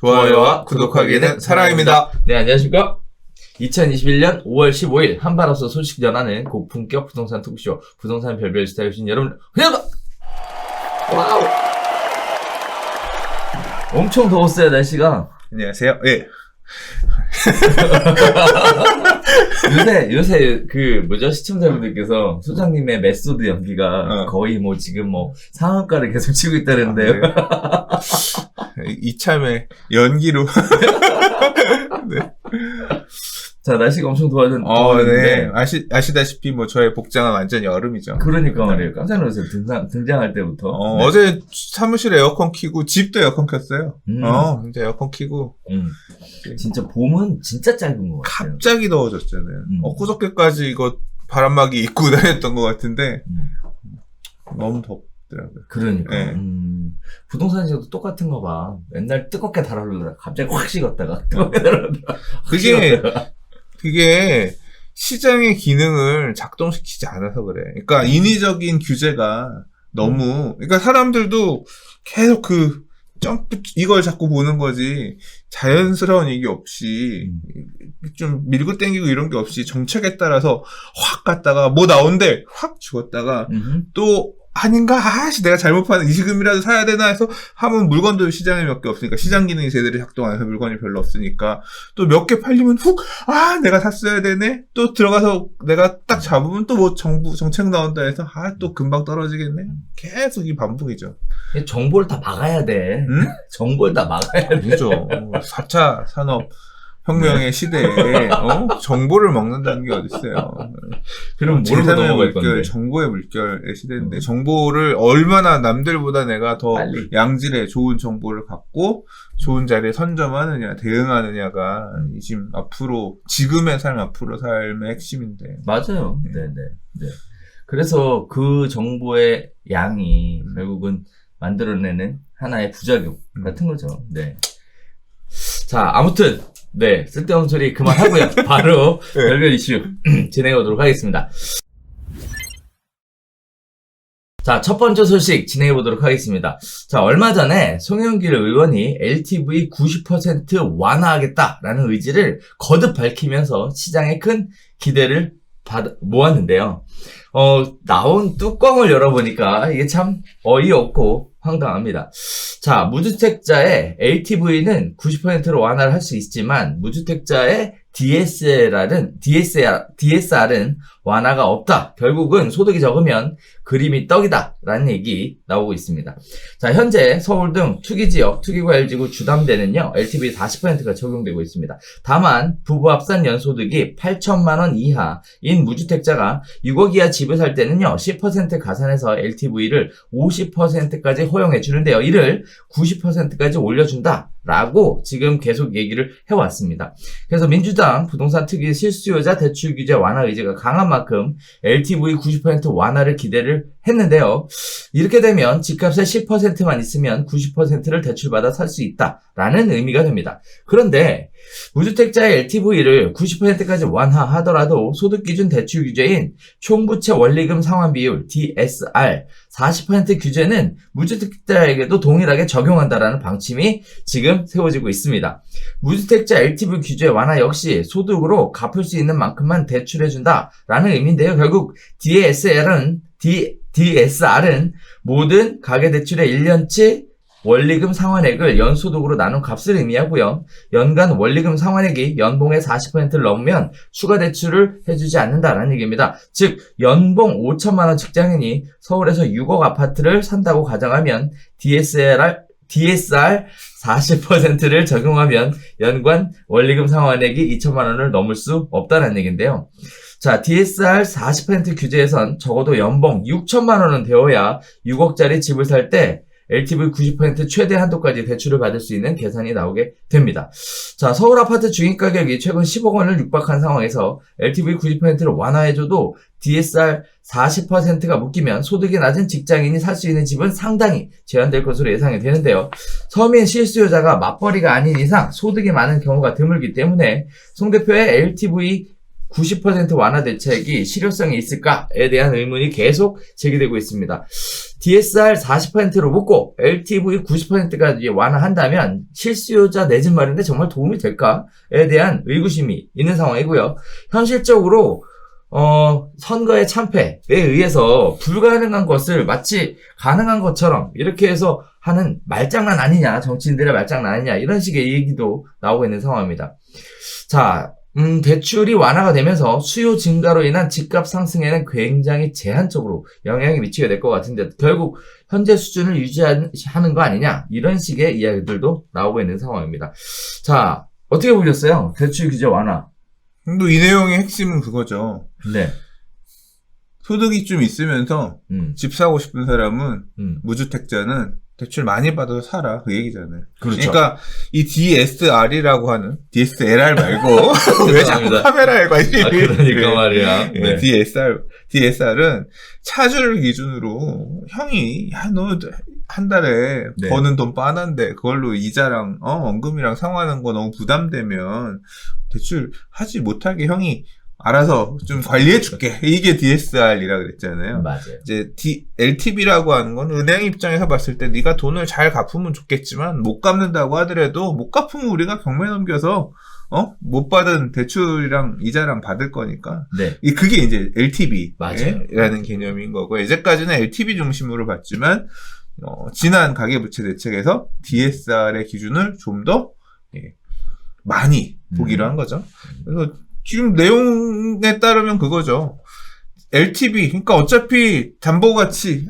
좋아요와 구독하기는 사랑입니다. 네, 안녕하십니까. 2021년 5월 15일 한바로서 소식 전하는 고품격 부동산 토크쇼 부동산 별별 스타일 주신 여러분 환영합니다. 와우. 엄청 더웠어요, 날씨가. 안녕하세요. 예. 요새 시청자분들께서 소장님의 메소드 연기가 거의 지금 상한가를 계속 치고 있다는데요. 이참에 연기로. 네. 자, 날씨가 엄청 더워졌는데. 네. 아시다시피 저의 복장은 완전 여름이죠. 그러니까 말이에요. 깜짝 놀랐어요. 등장할 때부터. 네. 어제 사무실에 에어컨 켜고 집도 에어컨 켰어요. 이제 에어컨 켜고. 진짜 봄은 진짜 짧은 것 같아요. 갑자기 더워졌잖아요. 엊그저께까지 이거 바람막이 입고 다녔던 것 같은데 너무 덥더라고요. 그러니까. 네. 부동산 시장도 똑같은 거 봐. 맨날 뜨겁게 달아오르더라. 갑자기 확 식었다가 뜨겁게 달아오르더라. 그게 시장의 기능을 작동시키지 않아서 그래. 그러니까 인위적인 규제가 너무, 그러니까 사람들도 계속 점프, 이걸 자꾸 보는 거지, 자연스러운 이게 없이, 좀 밀고 땡기고 이런 게 없이 정책에 따라서 확 갔다가, 나온대! 확 죽었다가, 또, 아닌가? 내가 잘못 파는 이 지금이라도 사야 되나 해서 하면 물건도 시장에 몇 개 없으니까, 시장 기능이 제대로 작동 안 해서 물건이 별로 없으니까, 또 몇 개 팔리면 내가 샀어야 되네? 또 들어가서 내가 딱 잡으면 또 정책 나온다 해서, 또 금방 떨어지겠네? 계속 이 반복이죠. 정보를 다 막아야 돼. 응? 정보를 다 막아야 돼. 그죠. 4차 산업 혁명의 시대에, 정보를 먹는다는 게 어딨어요. 그럼 모르고 넘어갈 건데. 정보의 물결의 시대인데, 정보를 얼마나 남들보다 내가 더 빨리. 양질의 좋은 정보를 갖고, 좋은 자리에 선점하느냐, 대응하느냐가, 지금의 삶, 앞으로 삶의 핵심인데. 맞아요. 네네. 그래서 그 정보의 양이 결국은 만들어내는 하나의 부작용 같은 거죠. 네. 자, 아무튼, 쓸데없는 소리 그만하고요. 바로 별별 이슈 진행해 보도록 하겠습니다. 자, 첫 번째 소식 진행해 보도록 하겠습니다. 자, 얼마 전에 송영길 의원이 LTV 90% 완화하겠다라는 의지를 거듭 밝히면서 시장에 큰 기대를 모았는데요. 나온 뚜껑을 열어보니까 이게 참 어이없고 황당합니다. 자, 무주택자의 LTV는 90%로 완화를 할 수 있지만 무주택자의 DSR은 완화가 없다. 결국은 소득이 적으면 그림이 떡이다 라는 얘기 나오고 있습니다. 자, 현재 서울 등 투기지역, 투기과열지구 주담대는요, LTV 40%가 적용되고 있습니다. 다만 부부 합산 연소득이 8천만원 이하인 무주택자가 6억 이하 집을 살 때는요, 10% 가산해서 LTV를 50%까지 허용해 주는데요. 이를 90%까지 올려준다 라고 지금 계속 얘기를 해왔습니다. 그래서 민주당 부동산 특위 실수요자 대출 규제 완화 의지가 강한 만큼 LTV 90% 완화를 기대를 했는데요. 이렇게 되면 집값의 10%만 있으면 90%를 대출받아 살 수 있다라는 의미가 됩니다. 그런데 무주택자의 LTV를 90%까지 완화하더라도 소득기준 대출 규제인 총부채 원리금 상환 비율 DSR 40% 규제는 무주택자에게도 동일하게 적용한다라는 방침이 지금 세워지고 있습니다. 무주택자 LTV 규제 완화 역시 소득으로 갚을 수 있는 만큼만 대출해준다라는 의미인데요. 결국 DSR은 모든 가계대출의 1년치 원리금 상환액을 연소득으로 나눈 값을 의미하고요. 연간 원리금 상환액이 연봉의 40%를 넘으면 추가 대출을 해주지 않는다라는 얘기입니다. 즉 연봉 5천만 원 직장인이 서울에서 6억 아파트를 산다고 가정하면 DSR 40%를 적용하면 연간 원리금 상환액이 2천만 원을 넘을 수 없다는 얘기인데요. 자, DSR 40% 규제에선 적어도 연봉 6천만 원은 되어야 6억짜리 집을 살 때 LTV 90% 최대 한도까지 대출을 받을 수 있는 계산이 나오게 됩니다. 자, 서울 아파트 중위 가격이 최근 10억 원을 육박한 상황에서 LTV 90%를 완화해줘도 DSR 40%가 묶이면 소득이 낮은 직장인이 살 수 있는 집은 상당히 제한될 것으로 예상이 되는데요. 서민 실수요자가 맞벌이가 아닌 이상 소득이 많은 경우가 드물기 때문에 송 대표의 LTV 90% 완화 대책이 실효성이 있을까에 대한 의문이 계속 제기되고 있습니다. DSR 40%로 묶고 LTV 90%까지 완화한다면 실수요자 내 집 마련에 정말 도움이 될까에 대한 의구심이 있는 상황이고요. 현실적으로 선거의 참패에 의해서 불가능한 것을 마치 가능한 것처럼 이렇게 해서 하는 말장난 아니냐, 정치인들의 말장난 아니냐, 이런 식의 얘기도 나오고 있는 상황입니다. 자, 대출이 완화가 되면서 수요 증가로 인한 집값 상승에는 굉장히 제한적으로 영향이 미치게 될 것 같은데, 결국 현재 수준을 유지하는 거 아니냐, 이런 식의 이야기들도 나오고 있는 상황입니다. 자, 어떻게 보셨어요? 대출 규제 완화. 또 이 내용의 핵심은 그거죠. 네. 소득이 좀 있으면서 집 사고 싶은 사람은 무주택자는 대출 많이 받아서 살아, 그 얘기잖아요. 그렇죠. 그러니까 이 DSR이라고 하는 DSLR 말고 왜 자꾸 카메라에 관심이? 그러니까 말이야. 네. DSR은 차주를 기준으로 형이 너 한 달에 네. 버는 돈 빤한데 그걸로 이자랑 원금이랑 상환하는 거 너무 부담되면 대출 하지 못하게 형이 알아서 좀 관리해줄게. 이게 DSR이라 그랬잖아요. 맞아요. 이제 LTV라고 하는 건 은행 입장에서 봤을 때 네가 돈을 잘 갚으면 좋겠지만 못 갚는다고 하더라도 못 갚으면 우리가 경매 넘겨서 못 받은 대출이랑 이자랑 받을 거니까. 네. 그게 이제 LTV라는 맞아요. 개념인 거고, 예전까지는 LTV 중심으로 봤지만 지난 가계부채 대책에서 DSR의 기준을 좀 더 많이 보기로 한 거죠. 그래서 지금 내용에 따르면 그거죠. LTV, 그러니까 어차피 담보가치,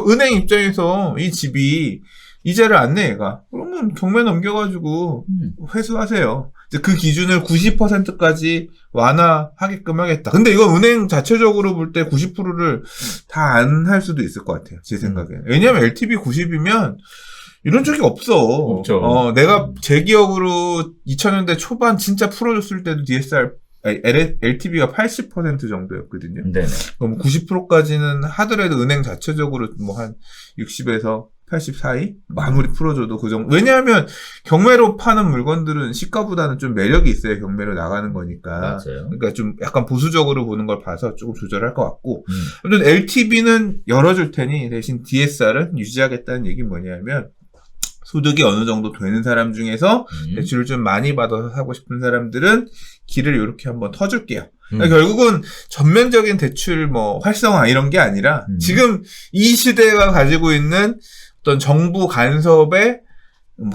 은행 입장에서 이 집이 이자를 안 내, 얘가. 그러면 경매 넘겨가지고 회수하세요. 이제 그 기준을 90%까지 완화하게끔 하겠다. 근데 이건 은행 자체적으로 볼 때 90%를 다 안 할 수도 있을 것 같아요. 제 생각에. 왜냐면 LTV 90이면 이런 적이 없어. 없죠. 내가 제 기억으로 2000년대 초반 진짜 풀어줬을 때도 LTV가 80% 정도였거든요. 네네. 그럼 90%까지는 하더라도 은행 자체적으로 뭐 한 60에서 80 사이 마무리 풀어줘도 그 정도. 왜냐하면 경매로 파는 물건들은 시가보다는 좀 매력이 있어야 경매로 나가는 거니까. 맞아요. 그러니까 좀 약간 보수적으로 보는 걸 봐서 조금 조절할 것 같고. 아무튼 LTV는 열어줄 테니 대신 DSR은 유지하겠다는 얘기 뭐냐면, 소득이 어느 정도 되는 사람 중에서 대출을 좀 많이 받아서 사고 싶은 사람들은 길을 이렇게 한번 터줄게요. 그러니까 결국은 전면적인 대출 활성화 이런 게 아니라 지금 이 시대가 가지고 있는 어떤 정부 간섭의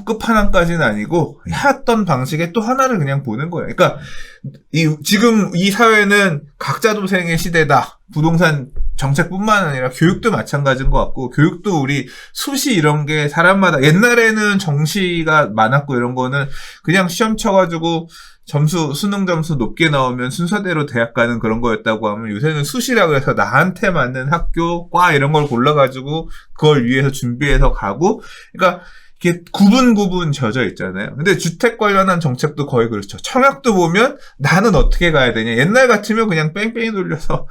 끝판왕까지는 아니고 해왔던 방식의 또 하나를 그냥 보는 거예요. 그러니까 지금 이 사회는 각자 도생의 시대다. 부동산 정책뿐만 아니라 교육도 마찬가지인 것 같고, 교육도 우리 수시 이런 게 사람마다, 옛날에는 정시가 많았고 이런 거는 그냥 시험 쳐가지고 수능 점수 높게 나오면 순서대로 대학 가는 그런 거였다고 하면, 요새는 수시라고 해서 나한테 맞는 학교, 과 이런 걸 골라가지고 그걸 위해서 준비해서 가고, 그러니까 이게 구분 져져 있잖아요. 근데 주택 관련한 정책도 거의 그렇죠. 청약도 보면 나는 어떻게 가야 되냐. 옛날 같으면 그냥 뺑뺑이 돌려서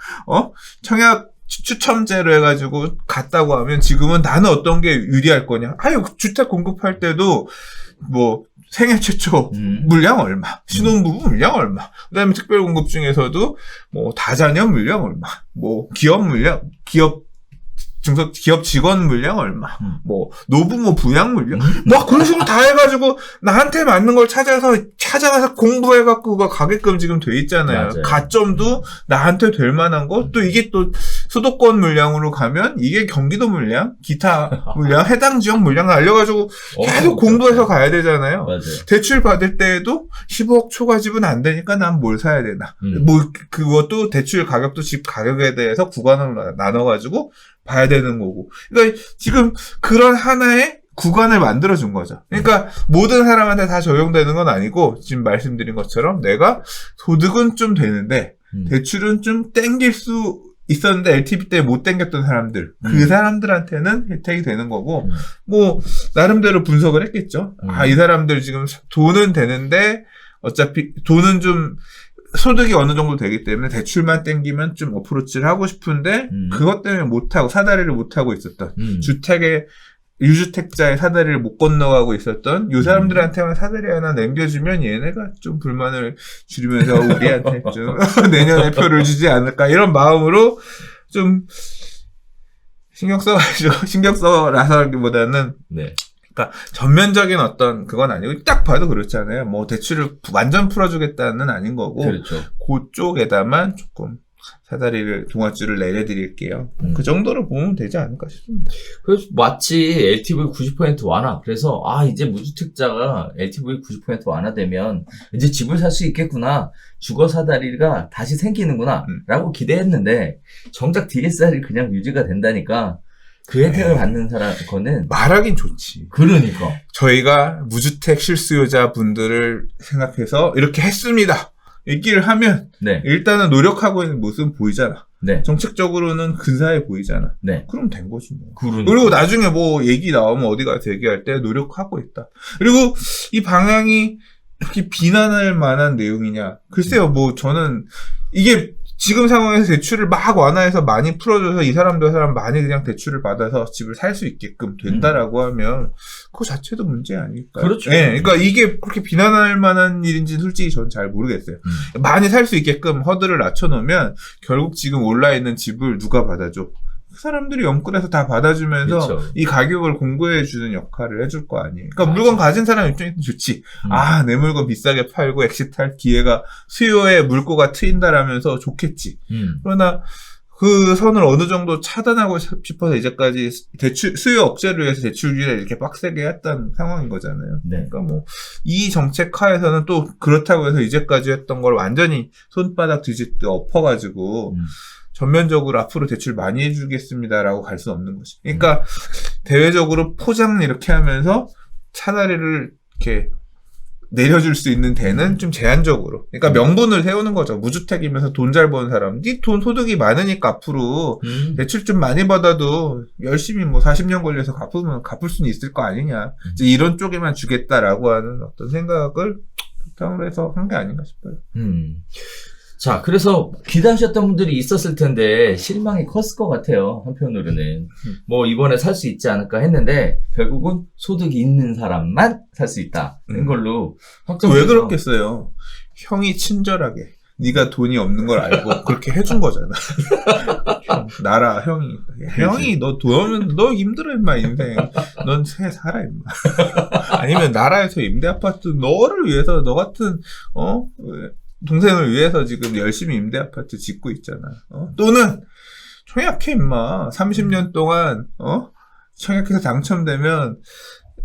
청약 추첨제로 해가지고 갔다고 하면, 지금은 나는 어떤 게 유리할 거냐. 주택 공급할 때도 생애 최초 물량 얼마, 신혼부부 물량 얼마, 그다음에 특별 공급 중에서도 다자녀 물량 얼마, 기업 직원 물량 얼마, 노부모 부양 물량, 그런 식으로 다 해가지고 나한테 맞는 걸 찾아가서 공부해갖고 그거 가게끔 지금 돼 있잖아요. 맞아요. 가점도 나한테 될 만한 거, 또 이게 또 수도권 물량으로 가면 이게 경기도 물량, 기타 물량, 해당 지역 물량을 알려가지고 계속 공부해서 가야 되잖아요. 맞아요. 대출 받을 때에도 15억 초과집은 안 되니까 난 뭘 사야 되나. 그것도 대출 가격도 집 가격에 대해서 구간으로 나눠가지고 봐야 되는 거고. 그러니까 지금 그런 하나의 구간을 만들어준 거죠. 그러니까 모든 사람한테 다 적용되는 건 아니고, 지금 말씀드린 것처럼 내가 소득은 좀 되는데 대출은 좀 땡길 수 있었는데 LTV 때 못 땡겼던 사람들, 그 사람들한테는 혜택이 되는 거고, 나름대로 분석을 했겠죠. 이 사람들 지금 돈은 되는데 어차피 돈은 좀 소득이 어느 정도 되기 때문에 대출만 땡기면 좀 어프로치를 하고 싶은데 그것 때문에 못하고 사다리를 못하고 있었던 주택의 유주택자의 사다리를 못 건너가고 있었던 요 사람들한테만 사다리 하나 남겨주면 얘네가 좀 불만을 줄이면서 우리한테 좀 내년에 표를 주지 않을까, 이런 마음으로 좀 신경 써라서기보다는 네. 그러니까 전면적인 어떤 그건 아니고 딱 봐도 그렇잖아요. 뭐 대출을 완전 풀어주겠다는 아닌 거고 그렇죠. 그쪽에다만 조금 사다리를 동아줄을 내려드릴게요. 그 정도로 보면 되지 않을까 싶습니다. 그래서 마치 LTV 90% 완화. 그래서 이제 무주택자가 LTV 90% 완화되면 이제 집을 살 수 있겠구나. 주거 사다리가 다시 생기는구나. 라고 기대했는데 정작 DSR이 그냥 유지가 된다니까 그 혜택을 받는 거는 말하긴 좋지. 그러니까 저희가 무주택 실수요자 분들을 생각해서 이렇게 했습니다. 얘기를 하면 네. 일단은 노력하고 있는 모습은 보이잖아. 네. 정책적으로는 근사해 보이잖아. 네. 그럼 된 거지 뭐. 그러니까. 그리고 나중에 뭐 얘기 나오면 어디 가서 얘기할 때 노력하고 있다. 그리고 이 방향이 이렇게 비난할 만한 내용이냐. 글쎄요, 뭐 저는 이게 지금 상황에서 대출을 막 완화해서 많이 풀어줘서 이 사람 저 사람 많이 그냥 대출을 받아서 집을 살 수 있게끔 된다라고 하면 그거 자체도 문제 아닐까요? 그렇죠. 네, 그러니까 이게 그렇게 비난할 만한 일인지 솔직히 저는 잘 모르겠어요. 많이 살 수 있게끔 허들을 낮춰놓으면 결국 지금 올라있는 집을 누가 받아줘? 그 사람들이 영끌해서 다 받아주면서 그렇죠. 이 가격을 공고해주는 역할을 해줄 거 아니에요. 그러니까 맞아. 물건 가진 사람 입장에서는 좋지. 내 물건 비싸게 팔고 엑시트할 기회가 수요에 물꼬가 트인다라면서 좋겠지. 그러나 그 선을 어느 정도 차단하고 싶어서 이제까지 수요 억제를 위해서 대출 규제를 이렇게 빡세게 했던 상황인 거잖아요. 네. 그러니까 뭐 이 정책 하에서는 또 그렇다고 해서 이제까지 했던 걸 완전히 손바닥 뒤집듯 엎어가지고 전면적으로 앞으로 대출 많이 해주겠습니다라고 갈 수는 없는 거지. 그러니까 대외적으로 포장을 이렇게 하면서 차다리를 이렇게 내려줄 수 있는 데는 좀 제한적으로. 그러니까 명분을 세우는 거죠. 무주택이면서 돈 잘 버는 사람. 네 돈 소득이 많으니까 앞으로 대출 좀 많이 받아도 열심히 뭐 40년 걸려서 갚을 수는 있을 거 아니냐. 이제 이런 쪽에만 주겠다라고 하는 어떤 생각을 바탕으로 해서 한 게 아닌가 싶어요. 자, 그래서 기대하셨던 분들이 있었을 텐데 실망이 컸을 것 같아요. 한편으로는 뭐 이번에 살 수 있지 않을까 했는데 결국은 소득이 있는 사람만 살 수 있다는 걸로 왜 그렇겠어요? 형이 친절하게 네가 돈이 없는 걸 알고 그렇게 해준 거잖아. 나라 형이 너 돈 없는 너 힘들어 임마 인생. 넌 새 살아 임마. 아니면 나라에서 임대 아파트 너를 위해서 너 같은 동생을 위해서 지금 열심히 임대 아파트 짓고 있잖아. 또는 청약해 임마. 30년 동안 청약해서 당첨되면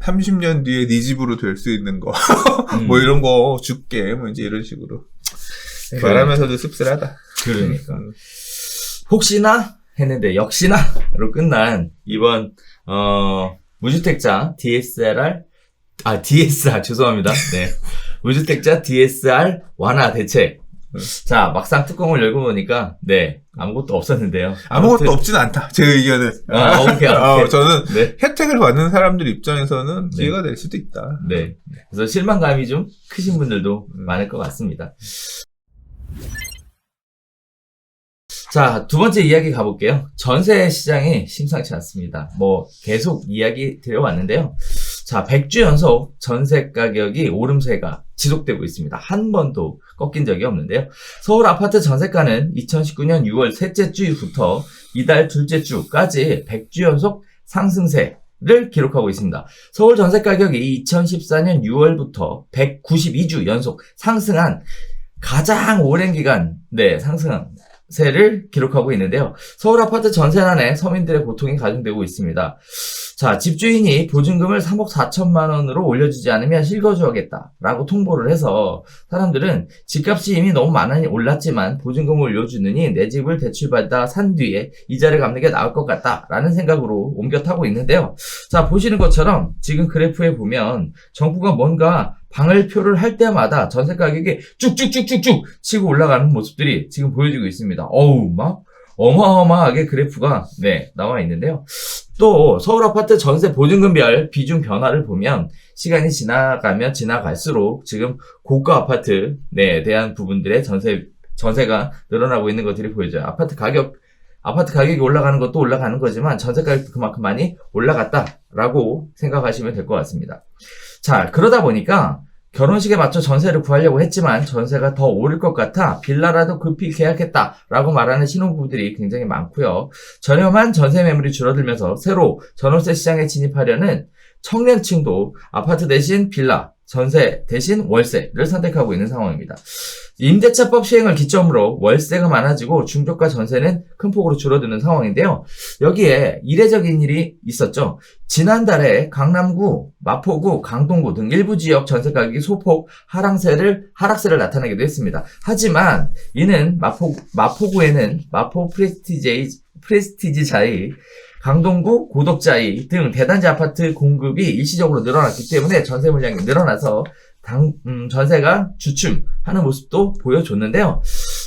30년 뒤에 네 집으로 될 수 있는 거. 뭐 이런 거 줄게. 뭐 이제 이런 식으로. 말하면서도 씁쓸하다. 그러니까. 혹시나 했는데 역시나로 끝난 이번 무주택자 DSR 죄송합니다. 네. 무주택자 DSR 완화 대책. 자, 막상 뚜껑을 열고 보니까, 네, 아무것도 없었는데요. 아무것도 없지는 않다. 제 의견은. 오케이. 저는 네. 혜택을 받는 사람들 입장에서는 기회가 될 수도 있다. 네. 그래서 실망감이 좀 크신 분들도 많을 것 같습니다. 자, 두 번째 이야기 가볼게요. 전세 시장이 심상치 않습니다. 뭐, 계속 이야기 드려왔는데요. 자, 100주 연속 전세 가격이 오름세가 지속되고 있습니다. 한 번도 꺾인 적이 없는데요. 서울 아파트 전세가는 2019년 6월 셋째 주부터 이달 둘째 주까지 100주 연속 상승세를 기록하고 있습니다. 서울 전세 가격이 2014년 6월부터 192주 연속 상승한 가장 오랜 기간, 상승세를 기록하고 있는데요. 서울 아파트 전세난에 서민들의 고통이 가중되고 있습니다. 자, 집주인이 보증금을 3억 4천만 원으로 올려주지 않으면 실거주하겠다라고 통보를 해서 사람들은 집값이 이미 너무 많이 올랐지만 보증금을 올려주느니 내 집을 대출받아 산 뒤에 이자를 갚는 게 나을 것 같다라는 생각으로 옮겨 타고 있는데요. 자, 보시는 것처럼 지금 그래프에 보면 정부가 뭔가 방을표를 할 때마다 전세 가격이 쭉쭉쭉쭉쭉 치고 올라가는 모습들이 지금 보여지고 있습니다. 막 어마어마하게 그래프가 나와 있는데요. 또 서울 아파트 전세 보증금별 비중 변화를 보면 시간이 지나가면 지나갈수록 지금 고가 아파트에 대한 부분들의 전세가 늘어나고 있는 것들이 보여져요. 아파트 가격이 올라가는 것도 올라가는 거지만 전세 가격도 그만큼 많이 올라갔다라고 생각하시면 될 것 같습니다. 자, 그러다 보니까 결혼식에 맞춰 전세를 구하려고 했지만 전세가 더 오를 것 같아 빌라라도 급히 계약했다라고 말하는 신혼부부들이 굉장히 많고요. 저렴한 전세 매물이 줄어들면서 새로 전월세 시장에 진입하려는 청년층도 아파트 대신 빌라, 전세 대신 월세를 선택하고 있는 상황입니다. 임대차법 시행을 기점으로 월세가 많아지고 중저가 전세는 큰 폭으로 줄어드는 상황인데요. 여기에 이례적인 일이 있었죠. 지난달에 강남구, 마포구, 강동구 등 일부 지역 전세 가격이 소폭 하락세를 나타내기도 했습니다. 하지만 이는 마포구에는 마포 프레스티지자이, 강동구, 고덕자이 등 대단지 아파트 공급이 일시적으로 늘어났기 때문에 전세 물량이 늘어나서 전세가 주춤하는 모습도 보여줬는데요.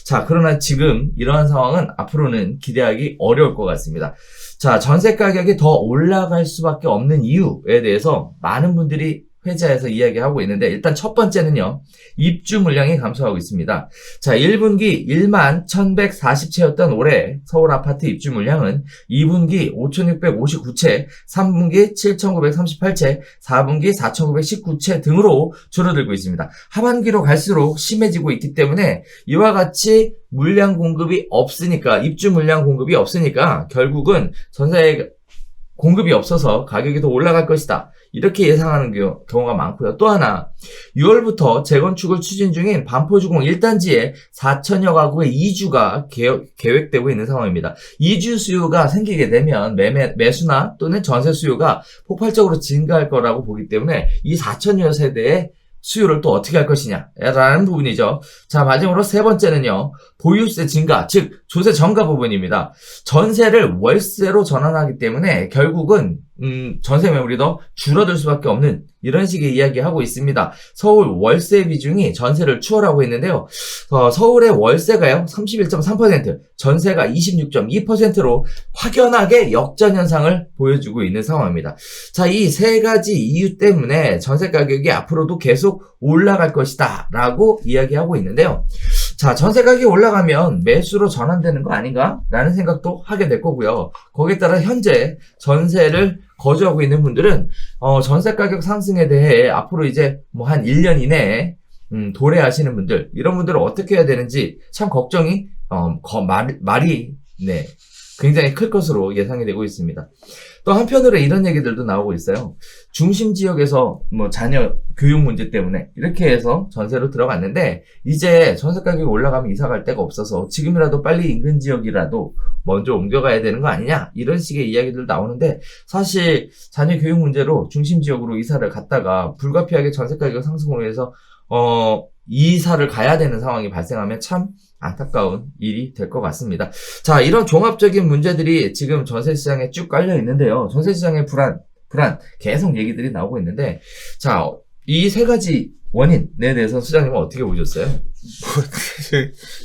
자, 그러나 지금 이러한 상황은 앞으로는 기대하기 어려울 것 같습니다. 자, 전세 가격이 더 올라갈 수밖에 없는 이유에 대해서 많은 분들이 회자해서 이야기하고 있는데, 일단 첫 번째는요, 입주 물량이 감소하고 있습니다. 자, 1분기 1만 1140채였던 올해 서울 아파트 입주 물량은 2분기 5659채, 3분기 7938채, 4분기 4919채 등으로 줄어들고 있습니다. 하반기로 갈수록 심해지고 있기 때문에 이와 같이 물량 공급이 없으니까, 입주 물량 공급이 없으니까 결국은 전세 공급이 없어서 가격이 더 올라갈 것이다, 이렇게 예상하는 경우가 많고요. 또 하나, 6월부터 재건축을 추진 중인 반포주공 1단지에 4천여 가구의 이주가 계획되고 있는 상황입니다. 이주 수요가 생기게 되면 매수나 또는 전세 수요가 폭발적으로 증가할 거라고 보기 때문에 이 4천여 세대의 수요를 또 어떻게 할 것이냐라는 부분이죠. 자, 마지막으로 세 번째는요, 보유세 증가, 즉 조세 전가 부분입니다. 전세를 월세로 전환하기 때문에 결국은 전세 매물이 더 줄어들 수밖에 없는 이런 식의 이야기하고 있습니다. 서울 월세 비중이 전세를 추월하고 있는데요. 서울의 월세가요 31.3%, 전세가 26.2%로 확연하게 역전 현상을 보여주고 있는 상황입니다. 자, 이 세 가지 이유 때문에 전세 가격이 앞으로도 계속 올라갈 것이다 라고 이야기하고 있는데요. 자, 전세 가격이 올라가면 매수로 전환되는 거 아닌가? 라는 생각도 하게 될 거고요. 거기에 따라 현재 전세를 거주하고 있는 분들은 전세 가격 상승에 대해 앞으로 이제 뭐 한 1년 이내에 도래하시는 분들, 이런 분들은 어떻게 해야 되는지 참 걱정이 말이 굉장히 클 것으로 예상이 되고 있습니다. 또 한편으로 이런 얘기들도 나오고 있어요. 중심 지역에서 뭐 자녀 교육 문제 때문에 이렇게 해서 전세로 들어갔는데, 이제 전세 가격이 올라가면 이사 갈 데가 없어서 지금이라도 빨리 인근 지역이라도 먼저 옮겨가야 되는 거 아니냐, 이런 식의 이야기들 나오는데, 사실 자녀 교육 문제로 중심 지역으로 이사를 갔다가 불가피하게 전세 가격 상승으로 해서 이사를 가야 되는 상황이 발생하면 참 안타까운 일이 될 것 같습니다. 자, 이런 종합적인 문제들이 지금 전세시장에 쭉 깔려 있는데요. 전세시장의 불안 계속 얘기들이 나오고 있는데, 자, 이 세 가지 원인에 대해서 수장님은 어떻게 보셨어요?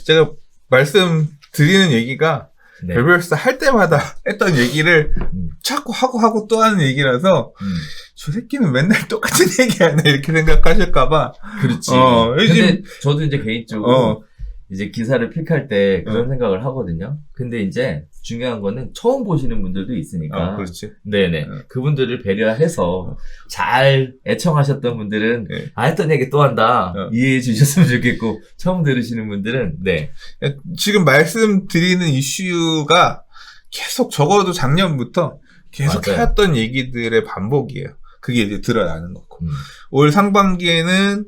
제가 말씀드리는 얘기가 네. 별별스 할 때마다 했던 얘기를 자꾸 하고 또 하는 얘기라서 저 새끼는 맨날 똑같은 얘기하네 이렇게 생각하실까봐. 그렇지. 요즘 근데 저도 이제 개인적으로 이제 기사를 픽할 때 그런 생각을 하거든요. 근데 이제 중요한 거는 처음 보시는 분들도 있으니까. 그렇지. 네네. 그분들을 배려해서 잘 애청하셨던 분들은 했던 얘기 또 한다. 이해해 주셨으면 좋겠고, 처음 들으시는 분들은 지금 말씀드리는 이슈가 계속 적어도 작년부터 계속 맞아요. 해왔던 얘기들의 반복이에요. 그게 이제 드러나는 거고. 올 상반기에는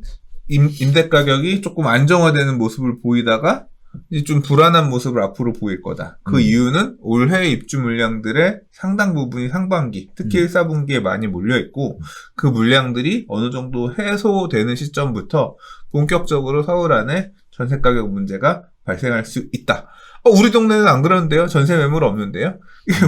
임대 가격이 조금 안정화되는 모습을 보이다가 이제 좀 불안한 모습을 앞으로 보일 거다. 그 이유는 올해 입주 물량들의 상당 부분이 상반기, 특히 1, 4분기에 많이 몰려있고, 그 물량들이 어느 정도 해소되는 시점부터 본격적으로 서울 안에 전세 가격 문제가 발생할 수 있다. 우리 동네는 안 그러는데요? 전세 매물 없는데요?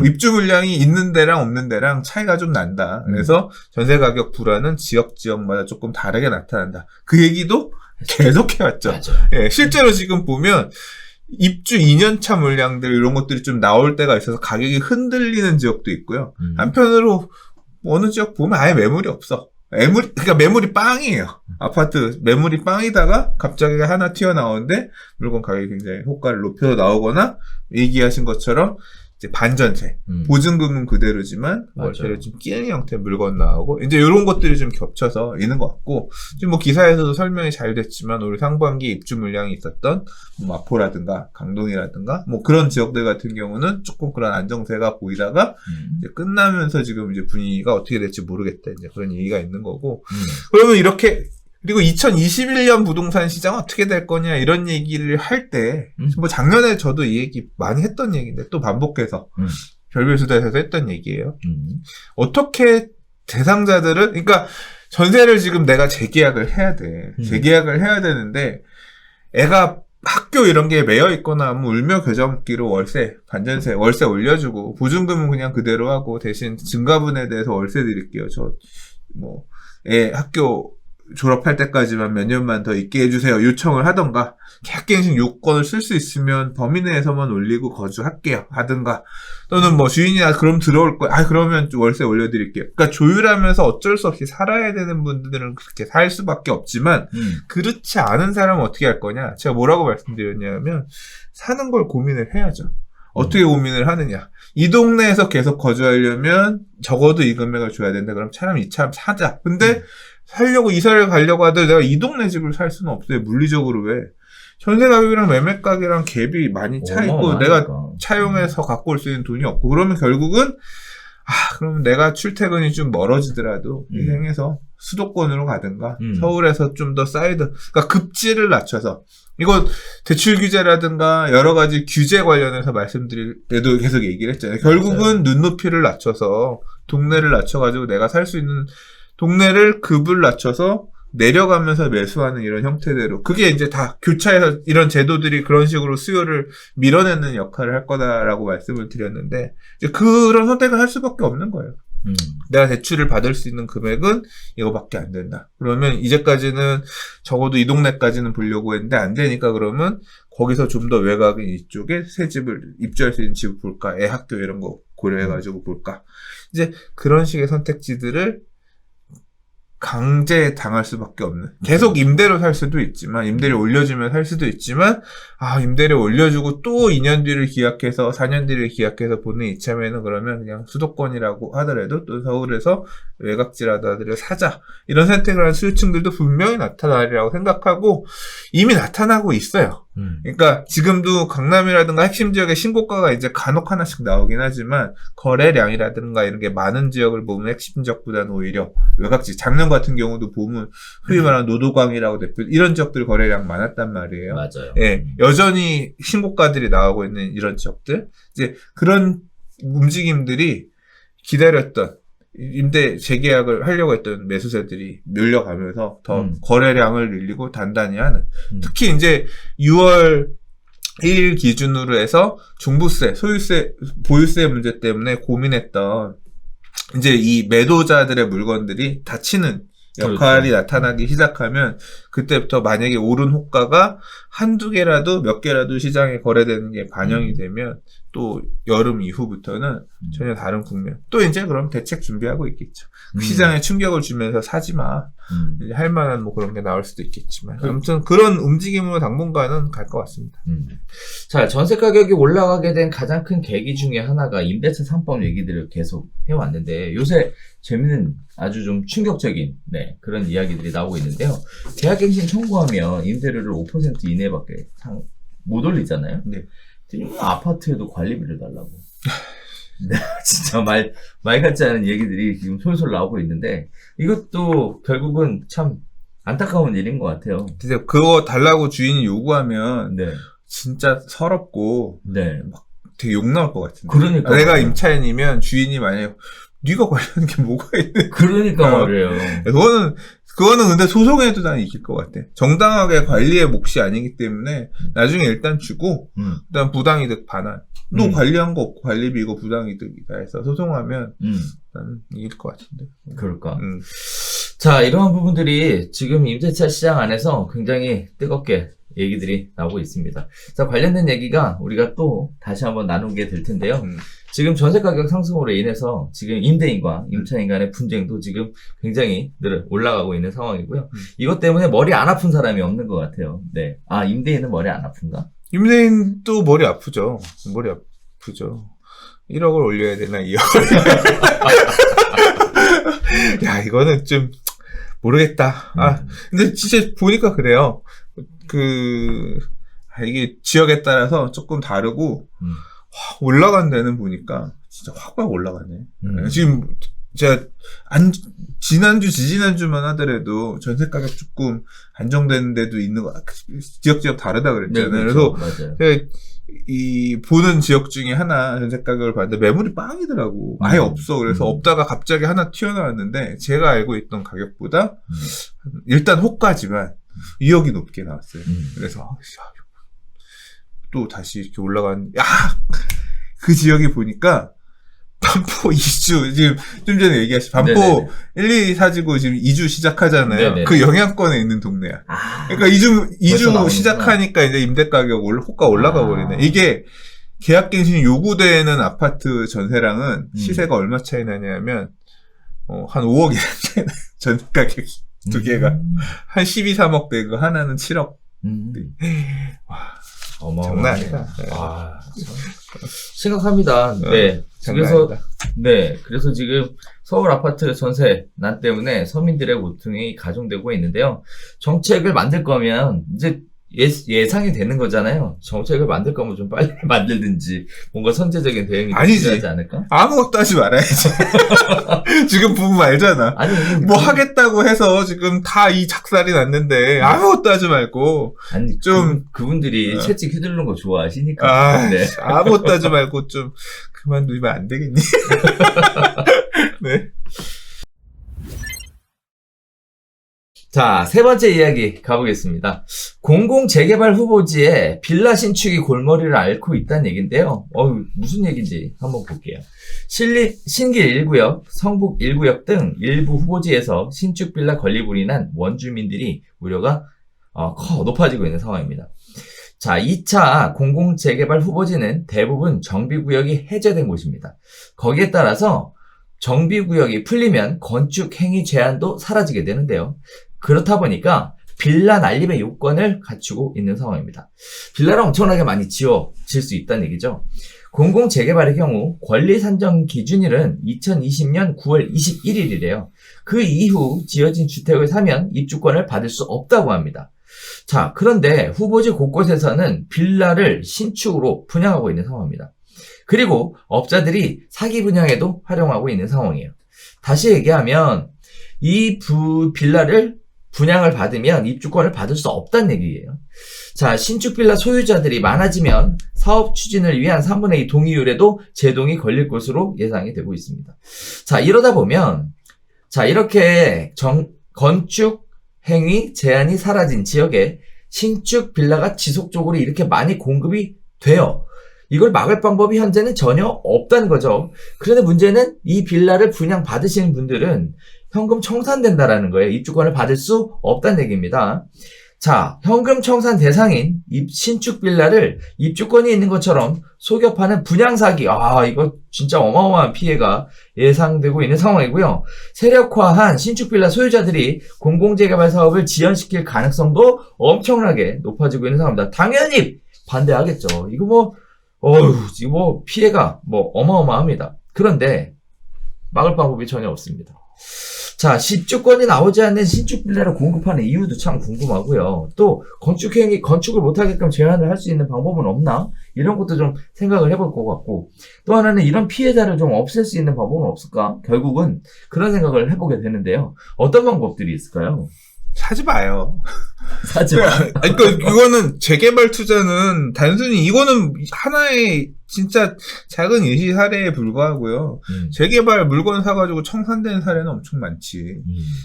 입주 물량이 있는 데랑 없는 데랑 차이가 좀 난다. 그래서 전세 가격 불안은 지역마다 조금 다르게 나타난다. 그 얘기도 계속 해왔죠. 맞아요. 실제로 지금 보면 입주 2년차 물량들 이런 것들이 좀 나올 때가 있어서 가격이 흔들리는 지역도 있고요. 한편으로 어느 지역 보면 아예 매물이 없어. 그러니까 매물이 빵이에요. 아파트 매물이 빵이다가 갑자기 하나 튀어나오는데 물건 가격이 굉장히 호가를 높여서 나오거나, 얘기하신 것처럼 이제 반전세. 보증금은 그대로지만 월세를 맞아요. 좀 끼는 형태의 물건 나오고 이제 이런 것들이 좀 겹쳐서 있는 것 같고 지금 뭐 기사에서도 설명이 잘 됐지만 올 상반기 입주 물량이 있었던 뭐 마포라든가 강동이라든가 뭐 그런 지역들 같은 경우는 조금 그런 안정세가 보이다가 이제 끝나면서 지금 이제 분위기가 어떻게 될지 모르겠다 이제 그런 얘기가 있는 거고 그러면 이렇게 그리고 2021년 부동산 시장 어떻게 될 거냐 이런 얘기를 할 때 뭐 작년에 저도 이 얘기 많이 했던 얘기인데 또 반복해서 별별 수다에서 했던 얘기예요. 어떻게 대상자들은 그러니까 전세를 지금 내가 재계약을 해야 돼. 재계약을 해야 되는데 애가 학교 이런 게 매여 있거나 하면 울며 겨자 먹기로 월세, 반전세, 월세 올려주고 보증금은 그냥 그대로 하고 대신 증가분에 대해서 월세 드릴게요. 애 학교 졸업할 때까지만 몇 년만 더 있게 해주세요. 요청을 하던가 계약갱신 요건을 쓸 수 있으면 범위 내에서만 올리고 거주할게요. 하든가 또는 뭐 주인이나 그럼 들어올 거야. 그러면 좀 월세 올려드릴게요. 그러니까 조율하면서 어쩔 수 없이 살아야 되는 분들은 그렇게 살 수밖에 없지만 그렇지 않은 사람은 어떻게 할 거냐. 제가 뭐라고 말씀드렸냐면 사는 걸 고민을 해야죠. 어떻게 고민을 하느냐. 이 동네에서 계속 거주하려면 적어도 이 금액을 줘야 된다. 그럼 차라리 이 차 사자. 근데 살려고 이사를 가려고 하더라도 내가 이 동네 집을 살 수는 없어요. 물리적으로 왜? 전세 가격이랑 매매 가격이랑 갭이 많이 차 있고 내가 차용해서 갖고 올 수 있는 돈이 없고 그러면 결국은 그러면 내가 출퇴근이 좀 멀어지더라도 희생해서 수도권으로 가든가 서울에서 좀 더 사이드 그러니까 급지를 낮춰서 이거 대출 규제라든가 여러 가지 규제 관련해서 말씀드릴 때도 계속 얘기를 했잖아요. 결국은 눈높이를 낮춰서 동네를 낮춰가지고 내가 살 수 있는 동네를 급을 낮춰서 내려가면서 매수하는 이런 형태대로 그게 이제 다 교차해서 이런 제도들이 그런 식으로 수요를 밀어내는 역할을 할 거다라고 말씀을 드렸는데 이제 그런 선택을 할 수밖에 없는 거예요. 내가 대출을 받을 수 있는 금액은 이거밖에 안 된다. 그러면 이제까지는 적어도 이 동네까지는 보려고 했는데 안 되니까 그러면 거기서 좀 더 외곽인 이쪽에 새 집을 입주할 수 있는 집을 볼까? 애 학교 이런 거 고려해가지고 볼까? 이제 그런 식의 선택지들을 강제 당할 수밖에 없는. 계속 임대로 살 수도 있지만, 임대료 올려주면 살 수도 있지만, 임대료 올려주고 또 2년 뒤를 기약해서, 4년 뒤를 기약해서 보는 이참에는 그러면 그냥 수도권이라고 하더라도 또 서울에서 외곽지라도 하더라도 사자. 이런 선택을 하는 수요층들도 분명히 나타나리라고 생각하고, 이미 나타나고 있어요. 그러니까 지금도 강남이라든가 핵심 지역의 신고가가 이제 간혹 하나씩 나오긴 하지만 거래량이라든가 이런 게 많은 지역을 보면 핵심 지역보다는 오히려 외곽지 작년 같은 경우도 보면 흔히 말하는 노도광이라고 대표 이런 지역들 거래량 많았단 말이에요. 맞아요. 예, 여전히 신고가들이 나오고 있는 이런 지역들 이제 그런 움직임들이 기다렸던 임대 재계약을 하려고 했던 매수세들이 밀려가면서 더 거래량을 늘리고 단단히 하는 특히 이제 6월 1일 기준으로 해서 종부세, 소유세, 보유세 문제 때문에 고민했던 이제 이 매도자들의 물건들이 닫히는 역할이 나타나기 시작하면 그때부터 만약에 오른 호가가 한두 개라도 몇 개라도 시장에 거래되는 게 반영이 되면 또 여름 이후부터는 전혀 다른 국면. 또 이제 그럼 대책 준비하고 있겠죠. 시장에 충격을 주면서 사지 마. 이제 할 만한 뭐 그런 게 나올 수도 있겠지만. 아무튼 그런 움직임으로 당분간은 갈 것 같습니다. 자, 전세 가격이 올라가게 된 가장 큰 계기 중에 하나가 임대차 3법 얘기들을 계속 해왔는데 요새 재미는 아주 좀 충격적인 그런 이야기들이 나오고 있는데요. 계약갱신 청구하면 임대료를 5% 이내밖에 못 올리잖아요. 네. 아파트에도 관리비를 달라고. 진짜 말 같지 않은 얘기들이 지금 솔솔 나오고 있는데 이것도 결국은 참 안타까운 일인 것 같아요. 근데 그거 달라고 주인이 요구하면 진짜 서럽고 막 되게 욕 나올 것 같은데. 그러니까 내가 임차인이면 주인이 만약에 네가 관리하는 게 뭐가 있는 그러니까 말이에요. 그거는 근데 소송에도 난 이길 것 같아. 정당하게 관리의 몫이 아니기 때문에 나중에 일단 주고 일단 부당이득 반환. 너 관리한 거 없고 관리비 이거 부당이득이다 해서 소송하면 나는 이길 것 같은데. 그럴까? 자, 이러한 부분들이 지금 임대차 시장 안에서 굉장히 뜨겁게 얘기들이 나오고 있습니다. 자, 관련된 얘기가 우리가 또 다시 한번 나누게 될 텐데요. 지금 전세 가격 상승으로 인해서 지금 임대인과 임차인 간의 분쟁도 지금 굉장히 늘 올라가고 있는 상황이고요. 이것 때문에 머리 안 아픈 사람이 없는 것 같아요. 임대인은 머리 안 아픈가? 임대인도 머리 아프죠. 머리 아프죠. 1억을 올려야 되나 2억을 야 이거는 좀 모르겠다. 근데 진짜 보니까 그래요. 이게 지역에 따라서 조금 다르고 올라간 데는 보니까 진짜 확 올라가네. 지금 제가 지난주 지지난주만 하더라도 전세 가격 조금 안정되는 데도 있는 거 지역 다르다 그랬잖아요. 네, 그렇죠. 그래서 맞아요. 이 보는 지역 중에 하나 전세 가격을 봤는데 매물이 빵이더라고. 아예 없어. 그래서 없다가 갑자기 하나 튀어나왔는데 제가 알고 있던 가격보다 일단 호가지만 2억이 높게 나왔어요. 그래서 또 다시 이렇게 올라간 그 지역이 보니까 반포 2주 지금 좀 전에 얘기하신 반포 네네네. 1, 2 사지고 지금 2주 시작하잖아요. 네네. 그 영향권에 있는 동네야. 그러니까 2주 나오는구나. 시작하니까 이제 임대 가격 호가 올라가 버리네. 이게 계약갱신 요구되는 아파트 전세랑은 시세가 얼마 차이 나냐면 한 5억 이상 차이 나요. 전세 가격이 두 개가 한 12, 3억 되고 하나는 7억. 와. 장난 아니다. 심각합니다. 네. 그래서 지금 서울 아파트 전세 난 때문에 서민들의 고통이 가중되고 있는데요. 정책을 만들 거면 이제 예상이 되는 거잖아요. 정책을 만들 거면 좀 빨리 만들든지 뭔가 선제적인 대응이 필요하지 않을까? 아무것도 하지 말아야지. 지금 부분 알잖아. 아니 뭐 하겠다고 해서 지금 다 이 작살이 났는데 아무것도 하지 말고 아니 좀 그분들이 채찍 휘두르는 거 좋아하시니까. 네. 아무것도 하지 말고 좀 그만두면 안 되겠니? 네. 자, 세 번째 이야기 가보겠습니다. 공공재개발 후보지에 빌라 신축이 골머리를 앓고 있다는 얘기인데요. 무슨 얘기인지 한번 볼게요. 신길 1구역, 성북 1구역 등 일부 후보지에서 신축 빌라 건립으로 인한 원주민들이 우려가 높아지고 있는 상황입니다. 자, 2차 공공재개발 후보지는 대부분 정비구역이 해제된 곳입니다. 거기에 따라서 정비구역이 풀리면 건축행위 제한도 사라지게 되는데요. 그렇다 보니까 빌라 난립의 요건을 갖추고 있는 상황입니다. 빌라를 엄청나게 많이 지어질 수 있다는 얘기죠. 공공재개발의 경우 권리 산정 기준일은 2020년 9월 21일이래요. 그 이후 지어진 주택을 사면 입주권을 받을 수 없다고 합니다. 자, 그런데 후보지 곳곳에서는 빌라를 신축으로 분양하고 있는 상황입니다. 그리고 업자들이 사기 분양에도 활용하고 있는 상황이에요. 다시 얘기하면 이 빌라를 분양을 받으면 입주권을 받을 수 없다는 얘기예요. 자, 신축 빌라 소유자들이 많아지면 사업 추진을 위한 3분의 2 동의율에도 제동이 걸릴 것으로 예상이 되고 있습니다. 자, 이러다 보면 이렇게 건축 행위 제한이 사라진 지역에 신축 빌라가 지속적으로 이렇게 많이 공급이 돼요. 이걸 막을 방법이 현재는 전혀 없다는 거죠. 그런데 문제는 이 빌라를 분양 받으시는 분들은 현금 청산된다라는 거예요. 입주권을 받을 수 없다는 얘기입니다. 자, 현금 청산 대상인 신축 빌라를 입주권이 있는 것처럼 속여파는 분양 사기. 이거 진짜 어마어마한 피해가 예상되고 있는 상황이고요. 세력화한 신축 빌라 소유자들이 공공재개발 사업을 지연시킬 가능성도 엄청나게 높아지고 있는 상황입니다. 당연히 반대하겠죠. 이거 피해가 어마어마합니다. 그런데 막을 방법이 전혀 없습니다. 자, 입주권이 나오지 않는 신축 빌라를 공급하는 이유도 참 궁금하고요. 또 건축을 못하게끔 제한을 할 수 있는 방법은 없나? 이런 것도 좀 생각을 해볼 것 같고, 또 하나는 이런 피해자를 좀 없앨 수 있는 방법은 없을까? 결국은 그런 생각을 해보게 되는데요. 어떤 방법들이 있을까요? 사지 마요. 사지 마. 그러니까 이거는 재개발 투자는 단순히 이거는 하나의 진짜 작은 예시 사례에 불과하고요. 재개발 물건 사가지고 청산되는 사례는 엄청 많지.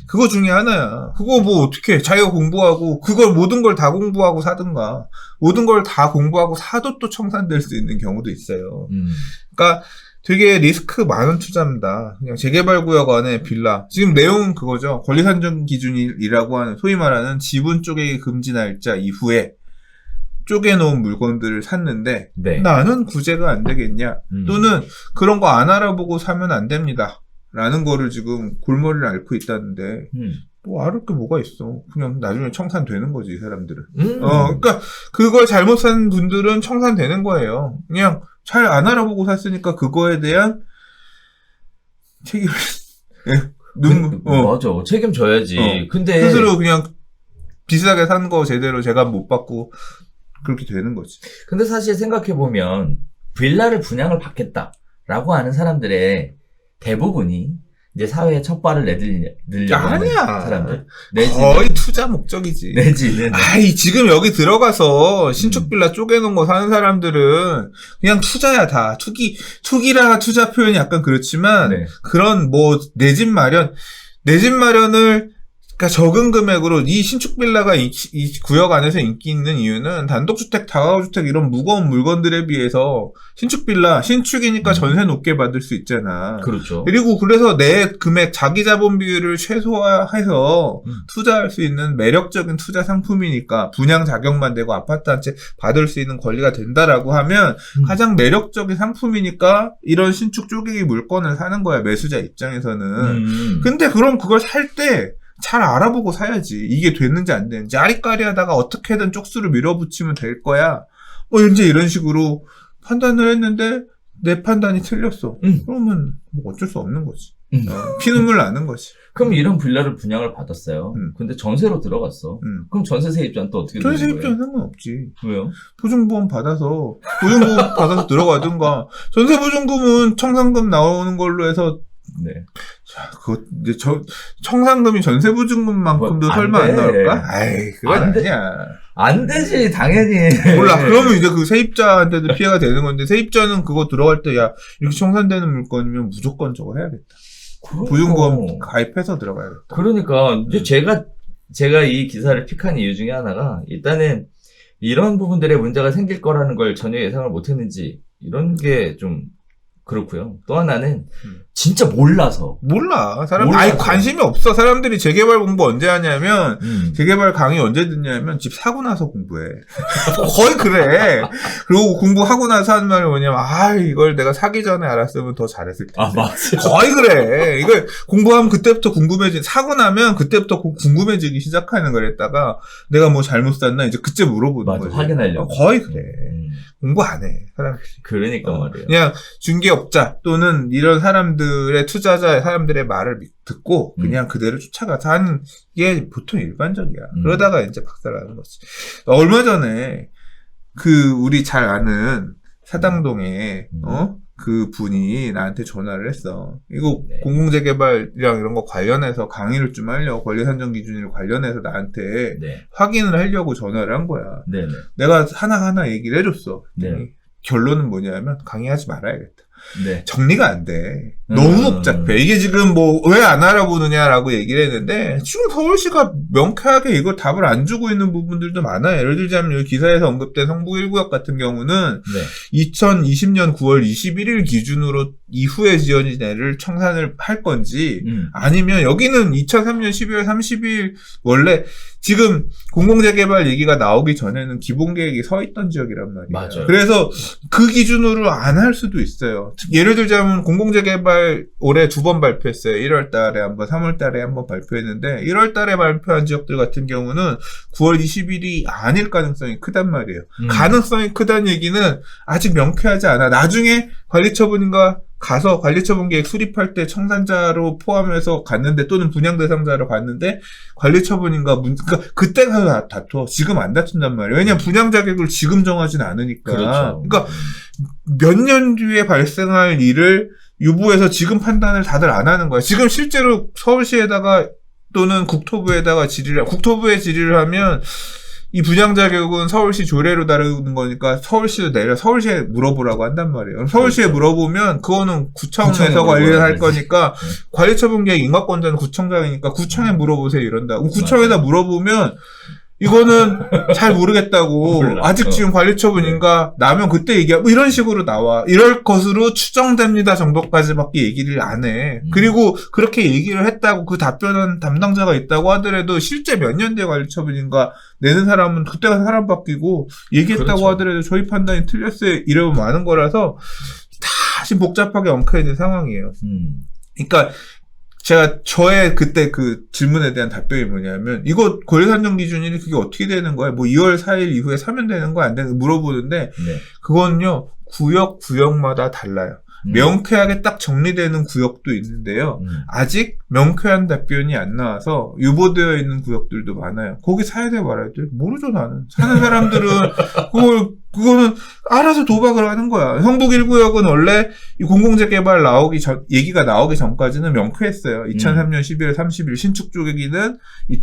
그거 중에 하나야. 그거 어떻게 자기가 공부하고 그걸 모든 걸 다 공부하고 사든가 모든 걸 다 공부하고 사도 또 청산될 수 있는 경우도 있어요. 그러니까 되게 리스크 많은 투자입니다. 그냥 재개발구역 안에 빌라. 지금 내용은 그거죠. 권리산정 기준이라고 하는 소위 말하는 지분 쪼개기 금지 날짜 이후에 쪼개놓은 물건들을 샀는데 나는 구제가 안 되겠냐. 또는 그런 거 안 알아보고 사면 안 됩니다. 라는 거를 지금 골머리를 앓고 있다는데 알을 게 뭐가 있어. 그냥 나중에 청산되는 거지, 이 사람들은. 그러니까 그걸 잘못 산 분들은 청산되는 거예요. 그냥 잘 안 알아보고 샀으니까 그거에 대한 책임을 맞아. 책임져야지. 근데 스스로 그냥 비싸게 산 거 제대로 제가 못 받고 그렇게 되는 거지. 근데 사실 생각해보면 빌라를 분양을 받겠다라고 하는 사람들의 대부분이 이제 사회에 첫 발을 내들려고 하는 아니야. 사람들. 거의 투자 목적이지. 내지는 아이, 지금 여기 들어가서 신축 빌라 쪼개놓은 거 사는 사람들은 그냥 투자야, 다. 투기라 투자 표현이 약간 그렇지만, 네. 그런 뭐, 내 집 마련을, 그러니까 적은 금액으로 이 신축 빌라가 이 구역 안에서 인기 있는 이유는 단독주택, 다가구주택 이런 무거운 물건들에 비해서 신축 빌라, 신축이니까 전세 높게 받을 수 있잖아. 그렇죠. 그리고 그래서 내 금액, 자기 자본 비율을 최소화해서 투자할 수 있는 매력적인 투자 상품이니까 분양 자격만 되고 아파트 한 채 받을 수 있는 권리가 된다라고 하면 가장 매력적인 상품이니까 이런 신축 쪼개기 물건을 사는 거야, 매수자 입장에서는. 근데 그럼 그걸 살 때 잘 알아보고 사야지. 이게 됐는지 안 됐는지. 아리까리 하다가 어떻게든 쪽수를 밀어붙이면 될 거야. 뭐 이제 이런 식으로 판단을 했는데 내 판단이 틀렸어. 그러면 뭐 어쩔 수 없는 거지. 피눈물 나는 거지. 그럼 이런 빌라를 분양을 받았어요. 근데 전세로 들어갔어. 그럼 전세 세입자는 또 어떻게 되는 전세 거예요? 입장은 상관없지. 왜요? 보증보험 받아서 들어가든가. 전세 보증금은 청산금 나오는 걸로 해서 네. 자, 그거 이제 청산금이 전세 보증금만큼도 뭐, 설마 안 안 돼. 나올까? 아이, 그건 안 돼. 아니야. 안 되지, 당연히. 몰라. 그러면 이제 그 세입자한테도 피해가 되는 건데, 세입자는 그거 들어갈 때, 야, 이렇게 청산되는 물건이면 무조건 저거 해야겠다. 보증보험 가입해서 들어가야겠다. 그러니까, 이제 제가 이 기사를 픽한 이유 중에 하나가, 일단은, 이런 부분들에 문제가 생길 거라는 걸 전혀 예상을 못 했는지, 이런 게 좀, 그렇고요. 또 하나는, 진짜 몰라서. 몰라. 아예 몰라서. 관심이 없어. 사람들이 재개발 공부 언제 하냐면, 재개발 강의 언제 듣냐면, 집 사고 나서 공부해. 거의 그래. 그리고 공부하고 나서 하는 말이 뭐냐면, 이걸 내가 사기 전에 알았으면 더 잘했을 텐데. 맞아. 거의 그래. 이걸 공부하면 그때부터 사고 나면 그때부터 궁금해지기 시작하는 거랬다가, 내가 뭐 잘못 샀나? 이제 그때 물어보는 맞아, 거지. 확인하려고. 거의 그래. 공부 안 해, 사람들이. 그러니까 말이에요. 그냥 중개업자 또는 이런 사람들의 사람들의 말을 듣고 그냥 그대로 쫓아가서 하는 게 보통 일반적이야. 그러다가 이제 박살나는 거지. 얼마 전에 우리 잘 아는 사당동에 그 분이 나한테 전화를 했어. 이거 네. 공공재개발이랑 이런 거 관련해서 강의를 좀 하려고 권리산정 기준을 관련해서 나한테 네. 확인을 하려고 전화를 한 거야. 네네. 내가 하나하나 얘기를 해줬어. 네. 결론은 뭐냐면 강의하지 말아야겠다. 네. 정리가 안 돼. 너무 복잡해. 이게 지금 뭐 왜 안 알아보느냐라고 얘기를 했는데 지금 서울시가 명쾌하게 이걸 답을 안 주고 있는 부분들도 많아요. 예를 들자면 여기 기사에서 언급된 성북 1구역 같은 경우는 네. 2020년 9월 21일 기준으로 이후에 지어진 애를 청산을 할 건지 아니면 여기는 2003년 12월 30일 원래 지금 공공재개발 얘기가 나오기 전에는 기본계획이 서 있던 지역이란 말이에요. 맞아요. 그래서 그 기준으로 안 할 수도 있어요. 예를 들자면 공공재개발 올해 2번 발표했어요. 1월 달에 한번, 3월 달에 한번 발표했는데 1월 달에 발표한 지역들 같은 경우는 9월 20일이 아닐 가능성이 크단 말이에요. 가능성이 크다는 얘기는 아직 명쾌하지 않아. 나중에 관리처분인가 가서 관리처분 계획 수립할 때 청산자로 포함해서 갔는데 또는 분양 대상자로 갔는데 관리처분인가 그러니까 그때 가서 다투어. 지금 안 다툰단 말이에요. 왜냐면 분양 자격을 지금 정하진 않으니까. 그렇죠. 그러니까 몇 년 뒤에 발생할 일을 유보해서 지금 판단을 다들 안 하는 거야. 지금 실제로 서울시에다가 또는 국토부에 질의를 하면 이 분양 자격은 서울시 조례로 다루는 거니까 서울시에 물어보라고 한단 말이에요. 그럼 서울시에 그렇죠. 물어보면 그거는 구청에서 구청에 관리를 할 물어봐야지. 거니까 관리처분 계획 인가권자는 구청장이니까 구청에 물어보세요 이런다. 그럼 구청에다 물어보면 이거는 잘 모르겠다고. 몰라. 아직 지금 관리처분인가 나면 그때 얘기하고 뭐 이런 식으로 나와. 이럴 것으로 추정됩니다 정도까지밖에 얘기를 안 해. 그리고 그렇게 얘기를 했다고 그 답변은 담당자가 있다고 하더라도 실제 몇 년 뒤에 관리처분인가 내는 사람은 그때가 사람 바뀌고 얘기했다고 그렇죠. 하더라도 저희 판단이 틀렸어요. 이러면 많은 거라서 다 지금 복잡하게 엉켜있는 상황이에요. 그러니까 저의 그때 그 질문에 대한 답변이 뭐냐면, 이거 권리 산정 기준이 그게 어떻게 되는 거야? 뭐 2월 4일 이후에 사면 되는 거 안 되는 거 물어보는데, 네. 그건요, 구역마다 달라요. 명쾌하게 딱 정리되는 구역도 있는데요. 아직 명쾌한 답변이 안 나와서 유보되어 있는 구역들도 많아요. 거기 사야 돼 말아야 돼? 모르죠 나는. 사는 사람들은 그거는 알아서 도박을 하는 거야. 성북 1구역은 원래 이 공공재개발 얘기가 나오기 전까지는 명쾌했어요. 2003년 12월 30일 신축 쪽에기는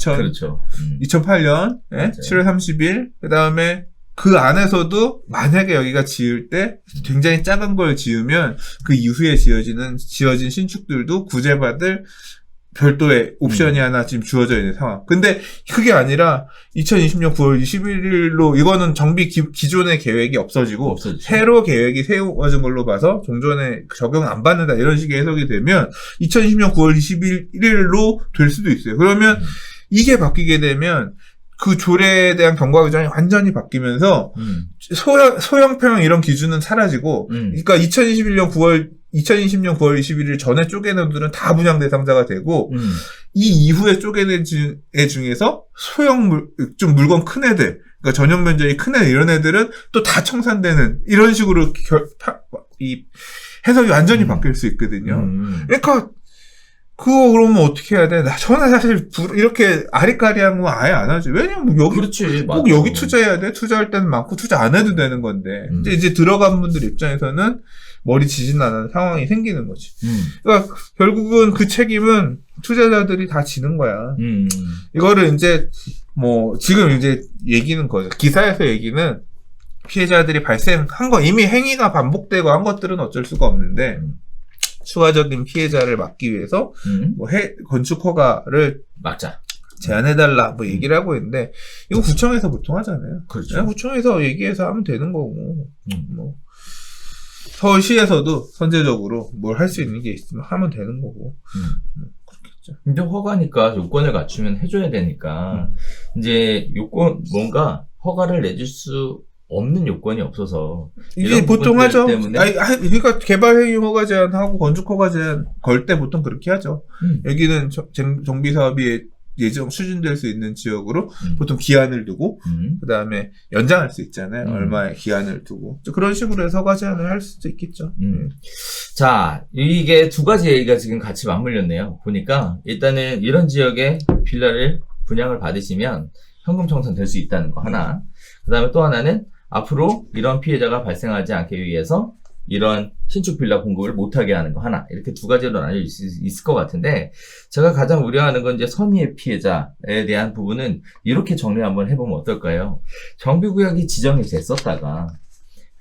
그렇죠. 2008년 7월 30일 그 다음에 그 안에서도 만약에 여기가 지을 때 굉장히 작은 걸 지으면 그 이후에 지어진 신축들도 구제받을 별도의 옵션이 하나 지금 주어져 있는 상황. 근데 그게 아니라 2020년 9월 21일로 이거는 정비 기존의 계획이 없어지고 새로 계획이 세워진 걸로 봐서 종전에 적용 안 받는다 이런 식의 해석이 되면 2020년 9월 21일로 될 수도 있어요. 그러면 이게 바뀌게 되면 그 조례에 대한 경과 규정이 완전히 바뀌면서 소형평형 이런 기준은 사라지고 그러니까 2020년 9월 21일 전에 쪼개낸 애들은 다 분양 대상자가 되고 이 이후에 쪼개낸 애 중에서 좀 물건 큰 애들 그러니까 전용 면적이 큰 애들 이런 애들은 또 다 청산되는 이런 식으로 이 해석이 완전히 바뀔 수 있거든요. 그러니까 그거 그러면 어떻게 해야 돼? 저는 사실 이렇게 아리까리한 거 아예 안 하지. 왜냐면 여기 그렇지, 꼭 여기 투자해야 돼. 투자할 때는 많고 투자 안 해도 되는 건데 이제 들어간 분들 입장에서는 머리 지진나는 상황이 생기는 거지. 그러니까 결국은 그 책임은 투자자들이 다 지는 거야. 이거를 이제 뭐 지금 이제 얘기는 거죠. 기사에서 얘기는 피해자들이 발생한 거 이미 행위가 반복되고 한 것들은 어쩔 수가 없는데. 추가적인 피해자를 막기 위해서 뭐 건축 허가를 막자 제한해달라 뭐 얘기를 하고 있는데 이거 구청에서 보통 하잖아요. 그렇죠. 그냥 구청에서 얘기해서 하면 되는 거고 뭐 서울시에서도 선제적으로 뭘 할 수 있는 게 있으면 하면 되는 거고 그렇겠죠. 근데 허가니까 요건을 갖추면 해줘야 되니까 이제 뭔가 허가를 내줄 수 없는 요건이 없어서 이게 보통 하죠. 때문에 그러니까 개발행위 허가 제한하고 건축 허가 제한 걸 때 보통 그렇게 하죠. 여기는 정비 사업이 예정 추진될 수 있는 지역으로 보통 기한을 두고 그 다음에 연장할 수 있잖아요. 얼마의 기한을 두고 그런 식으로 해서 허가 제한을 할 수도 있겠죠. 자, 이게 두 가지 얘기가 지금 같이 맞물렸네요. 보니까 일단은 이런 지역에 빌라를 분양을 받으시면 현금 청산 될 수 있다는 거 하나. 그 다음에 또 하나는 앞으로 이런 피해자가 발생하지 않기 위해서 이런 신축 빌라 공급을 못하게 하는 거 하나. 이렇게 두 가지로 나뉘어 있을 것 같은데 제가 가장 우려하는 건 이제 선의의 피해자에 대한 부분은 이렇게 정리 한번 해보면 어떨까요? 정비구역이 지정이 됐었다가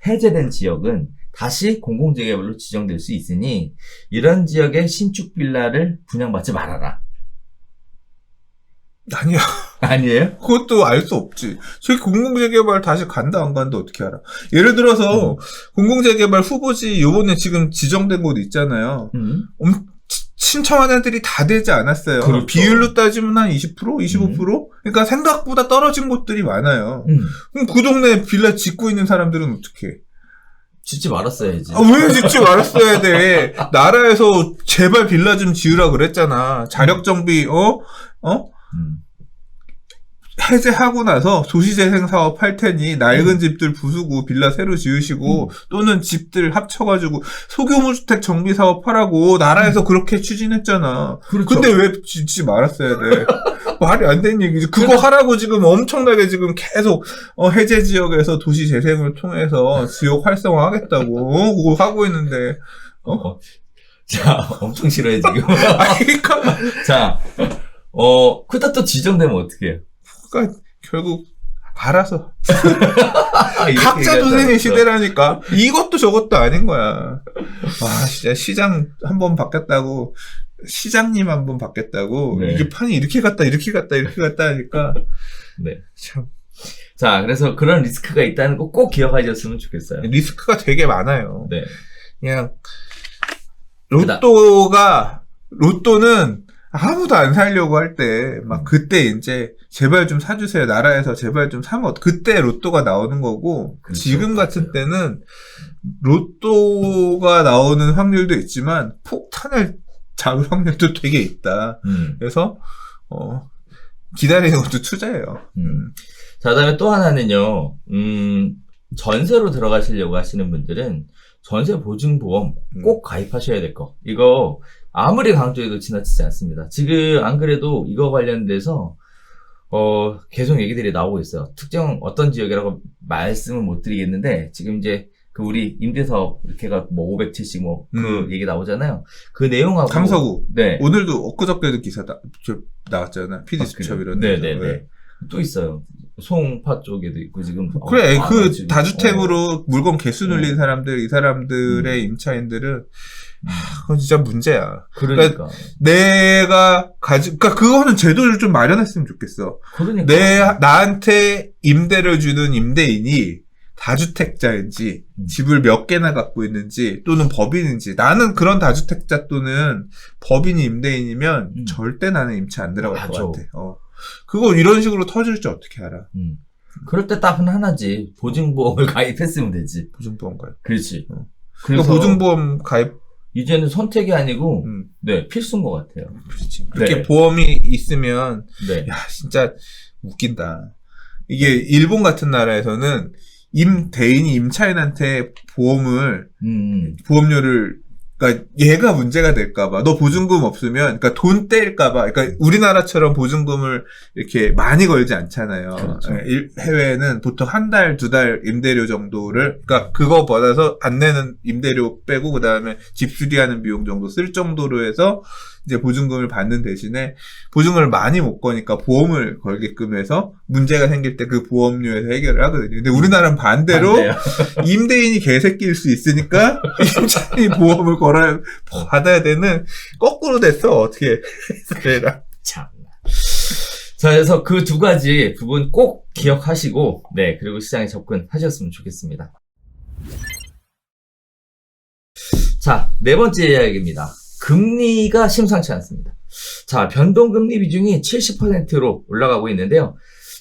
해제된 지역은 다시 공공재개발로 지정될 수 있으니 이런 지역의 신축 빌라를 분양받지 말아라. 아니야. 아니에요? 그것도 알 수 없지. 저기 공공재개발 다시 간다 안 간다 어떻게 알아? 예를 들어서 공공재개발 후보지 요번에 지금 지정된 곳 있잖아요. 신청한 애들이 다 되지 않았어요. 그렇죠. 비율로 따지면 한 20%? 25%? 그러니까 생각보다 떨어진 곳들이 많아요. 그럼 그 동네 빌라 짓고 있는 사람들은 어떻게 해? 짓지 말았어야지. 왜 짓지 말았어야 돼? 나라에서 제발 빌라 좀 지으라 그랬잖아. 자력정비, 해제하고 나서 도시재생 사업 할 테니 낡은 집들 부수고 빌라 새로 지으시고 또는 집들 합쳐가지고 소규모 주택 정비 사업 하라고 나라에서 그렇게 추진했잖아. 그렇죠. 근데 왜 짓지 말았어야 돼? 말이 안 되는 얘기지. 그거 하라고 지금 엄청나게 지금 계속 해제 지역에서 도시 재생을 통해서 지역 활성화하겠다고 그거 하고 있는데 자, 엄청 싫어해 지금. 그러니까 자, 그다 또 지정되면 어떻게 해요? 그러니까 결국 알아서 각자 도생의 시대라니까. 이것도 저것도 아닌 거야. 와 진짜 시장 한 번 바뀌었다고 시장님 한 번 바뀌었다고 네. 이게 판이 이렇게 갔다 하니까 네. 참 자, 그래서 그런 리스크가 있다는 거 꼭 기억하셨으면 좋겠어요. 리스크가 되게 많아요. 네. 그냥 로또는 아무도 안 살려고 할 때, 막 그때 이제, 제발 좀 사주세요. 나라에서 제발 좀 사면, 그때 로또가 나오는 거고, 그렇죠. 지금 같은 때는 로또가 나오는 확률도 있지만, 폭탄을 잡을 확률도 되게 있다. 그래서 기다리는 것도 투자예요. 자, 그다음에 또 하나는요. 전세로 들어가시려고 하시는 분들은 전세 보증보험 꼭 가입하셔야 될 거. 이거 아무리 강조해도 지나치지 않습니다. 지금 안 그래도 이거 관련돼서 계속 얘기들이 나오고 있어요. 특정 어떤 지역이라고 말씀은 못 드리겠는데 지금 이제 그 우리 임대사업 이렇게가 뭐 570 뭐 그 얘기 나오잖아요. 그 내용하고 강서구. 네. 오늘도 엊그저께도 기사 나왔잖아. PD 수첩 이런 데서. 네네네. 또 있어요. 송파 쪽에도 있고 지금 그래 그 지금, 다주택으로 물건 개수 눌린 사람들 이 사람들의 임차인들은 그건 진짜 문제야. 그러니까 내가 그러니까 그거는 제도를 좀 마련했으면 좋겠어. 그러니까 나한테 임대를 주는 임대인이 다주택자인지 집을 몇 개나 갖고 있는지 또는 법인인지 나는 그런 다주택자 또는 법인이 임대인이면 절대 나는 임차 안 들어갈 것 같아. 그거 이런 식으로 터질 줄 어떻게 알아? 그럴 때 답은 하나지. 보증보험을 가입했으면 되지. 보증보험 가입. 그렇지. 그래서 보증보험 가입 이제는 선택이 아니고 네 필수인 것 같아요. 그렇지. 그렇게 네. 보험이 있으면 네. 야 진짜 웃긴다. 이게 일본 같은 나라에서는 임대인이 임차인한테 보험료를 그러니까 얘가 문제가 될까봐 너 보증금 없으면 그러니까 돈 떼일까봐 그러니까 우리나라처럼 보증금을 이렇게 많이 걸지 않잖아요. 그렇죠. 해외에는 보통 한 달, 두 달 임대료 정도를 그러니까 그거 받아서 안 내는 임대료 빼고 그 다음에 집 수리하는 비용 정도 쓸 정도로 해서 이제 보증금을 받는 대신에 보증금을 많이 못 거니까 보험을 걸게끔 해서 문제가 생길 때 그 보험료에서 해결을 하거든요. 근데 우리나라는 반대로 임대인이 개새끼일 수 있으니까 임차인이 보험을 받아야 되는 거꾸로 됐어. 어떻게 해라. 참. 자, 그래서 그 두 가지 부분 꼭 기억하시고 네 그리고 시장에 접근하셨으면 좋겠습니다. 자, 네 번째 이야기입니다. 금리가 심상치 않습니다. 자, 변동금리 비중이 70%로 올라가고 있는데요.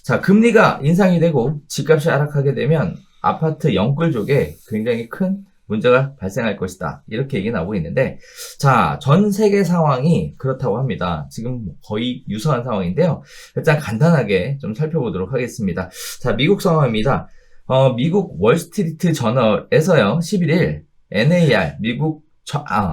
자, 금리가 인상이 되고 집값이 하락하게 되면 아파트 영끌족에 굉장히 큰 문제가 발생할 것이다. 이렇게 얘기 나오고 있는데, 자, 전 세계 상황이 그렇다고 합니다. 지금 거의 유사한 상황인데요. 일단 간단하게 좀 살펴보도록 하겠습니다. 자, 미국 상황입니다. 미국 월스트리트 저널에서요, 11일 NAR, 미국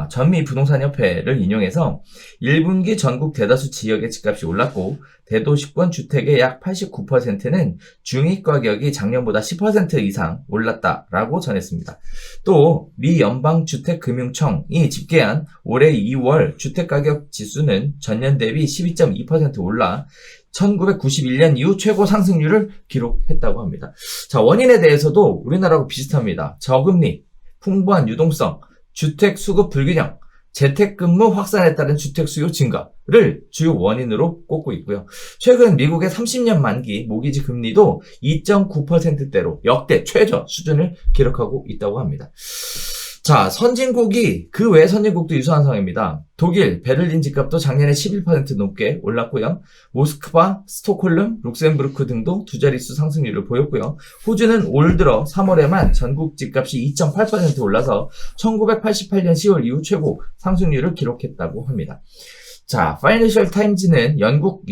전미 부동산협회를 인용해서 1분기 전국 대다수 지역의 집값이 올랐고 대도시권 주택의 약 89%는 중위가격이 작년보다 10% 이상 올랐다라고 전했습니다. 또 미 연방주택금융청이 집계한 올해 2월 주택가격 지수는 전년 대비 12.2% 올라 1991년 이후 최고 상승률을 기록했다고 합니다. 자, 원인에 대해서도 우리나라하고 비슷합니다. 저금리, 풍부한 유동성, 주택 수급 불균형, 재택근무 확산에 따른 주택 수요 증가를 주요 원인으로 꼽고 있고요. 최근 미국의 30년 만기 모기지 금리도 2.9%대로 역대 최저 수준을 기록하고 있다고 합니다. 자, 선진국이 그 외 선진국도 유사한 상황입니다. 독일, 베를린 집값도 작년에 11% 넘게 올랐고요. 모스크바, 스톡홀름, 룩셈부르크 등도 두 자릿수 상승률을 보였고요. 호주는 올 들어 3월에만 전국 집값이 2.8% 올라서 1988년 10월 이후 최고 상승률을 기록했다고 합니다. 자, 파이낸셜 타임즈는 영국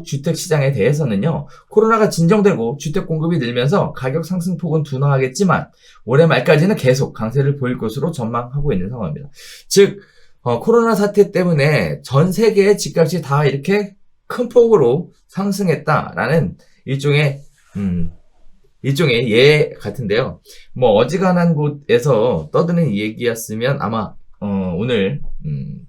주택 시장에 대해서는요, 코로나가 진정되고 주택 공급이 늘면서 가격 상승폭은 둔화하겠지만 올해 말까지는 계속 강세를 보일 것으로 전망하고 있는 상황입니다. 즉, 코로나 사태 때문에 전 세계의 집값이 다 이렇게 큰 폭으로 상승했다라는 일종의 예 같은데요. 뭐 어지간한 곳에서 떠드는 얘기였으면 아마 오늘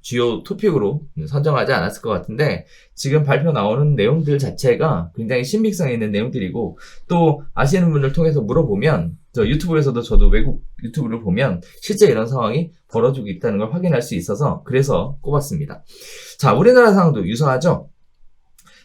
주요 토픽으로 선정하지 않았을 것 같은데 지금 발표 나오는 내용들 자체가 굉장히 신빙성 있는 내용들이고 또 아시는 분들 통해서 물어보면 저 유튜브에서도 저도 외국 유튜브를 보면 실제 이런 상황이 벌어지고 있다는 걸 확인할 수 있어서 그래서 꼽았습니다. 자, 우리나라 상황도 유사하죠.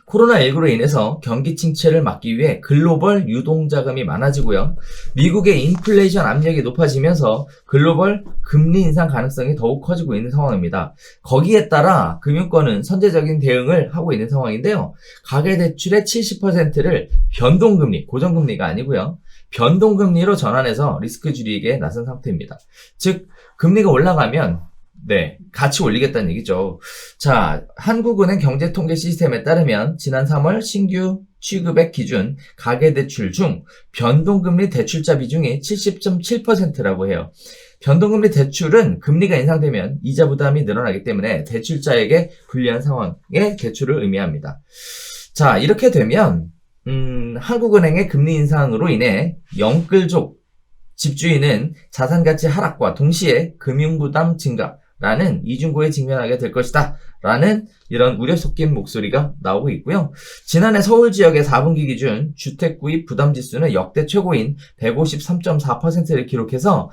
코로나19로 인해서 경기 침체를 막기 위해 글로벌 유동자금이 많아지고요. 미국의 인플레이션 압력이 높아지면서 글로벌 금리 인상 가능성이 더욱 커지고 있는 상황입니다. 거기에 따라 금융권은 선제적인 대응을 하고 있는 상황인데요. 가계대출의 70%를 변동금리, 고정금리가 아니고요. 변동금리로 전환해서 리스크 줄이기에 나선 상태입니다. 즉, 금리가 올라가면 네, 같이 올리겠다는 얘기죠. 자, 한국은행 경제통계 시스템에 따르면 지난 3월 신규 취급액 기준 가계대출 중 변동금리 대출자 비중이 70.7%라고 해요. 변동금리 대출은 금리가 인상되면 이자 부담이 늘어나기 때문에 대출자에게 불리한 상황의 대출을 의미합니다. 자, 이렇게 되면 한국은행의 금리 인상으로 인해 영끌족 집주인은 자산가치 하락과 동시에 금융부담 증가라는 이중고에 직면하게 될 것이다 라는 이런 우려 섞인 목소리가 나오고 있고요. 지난해 서울 지역의 4분기 기준 주택구입 부담지수는 역대 최고인 153.4%를 기록해서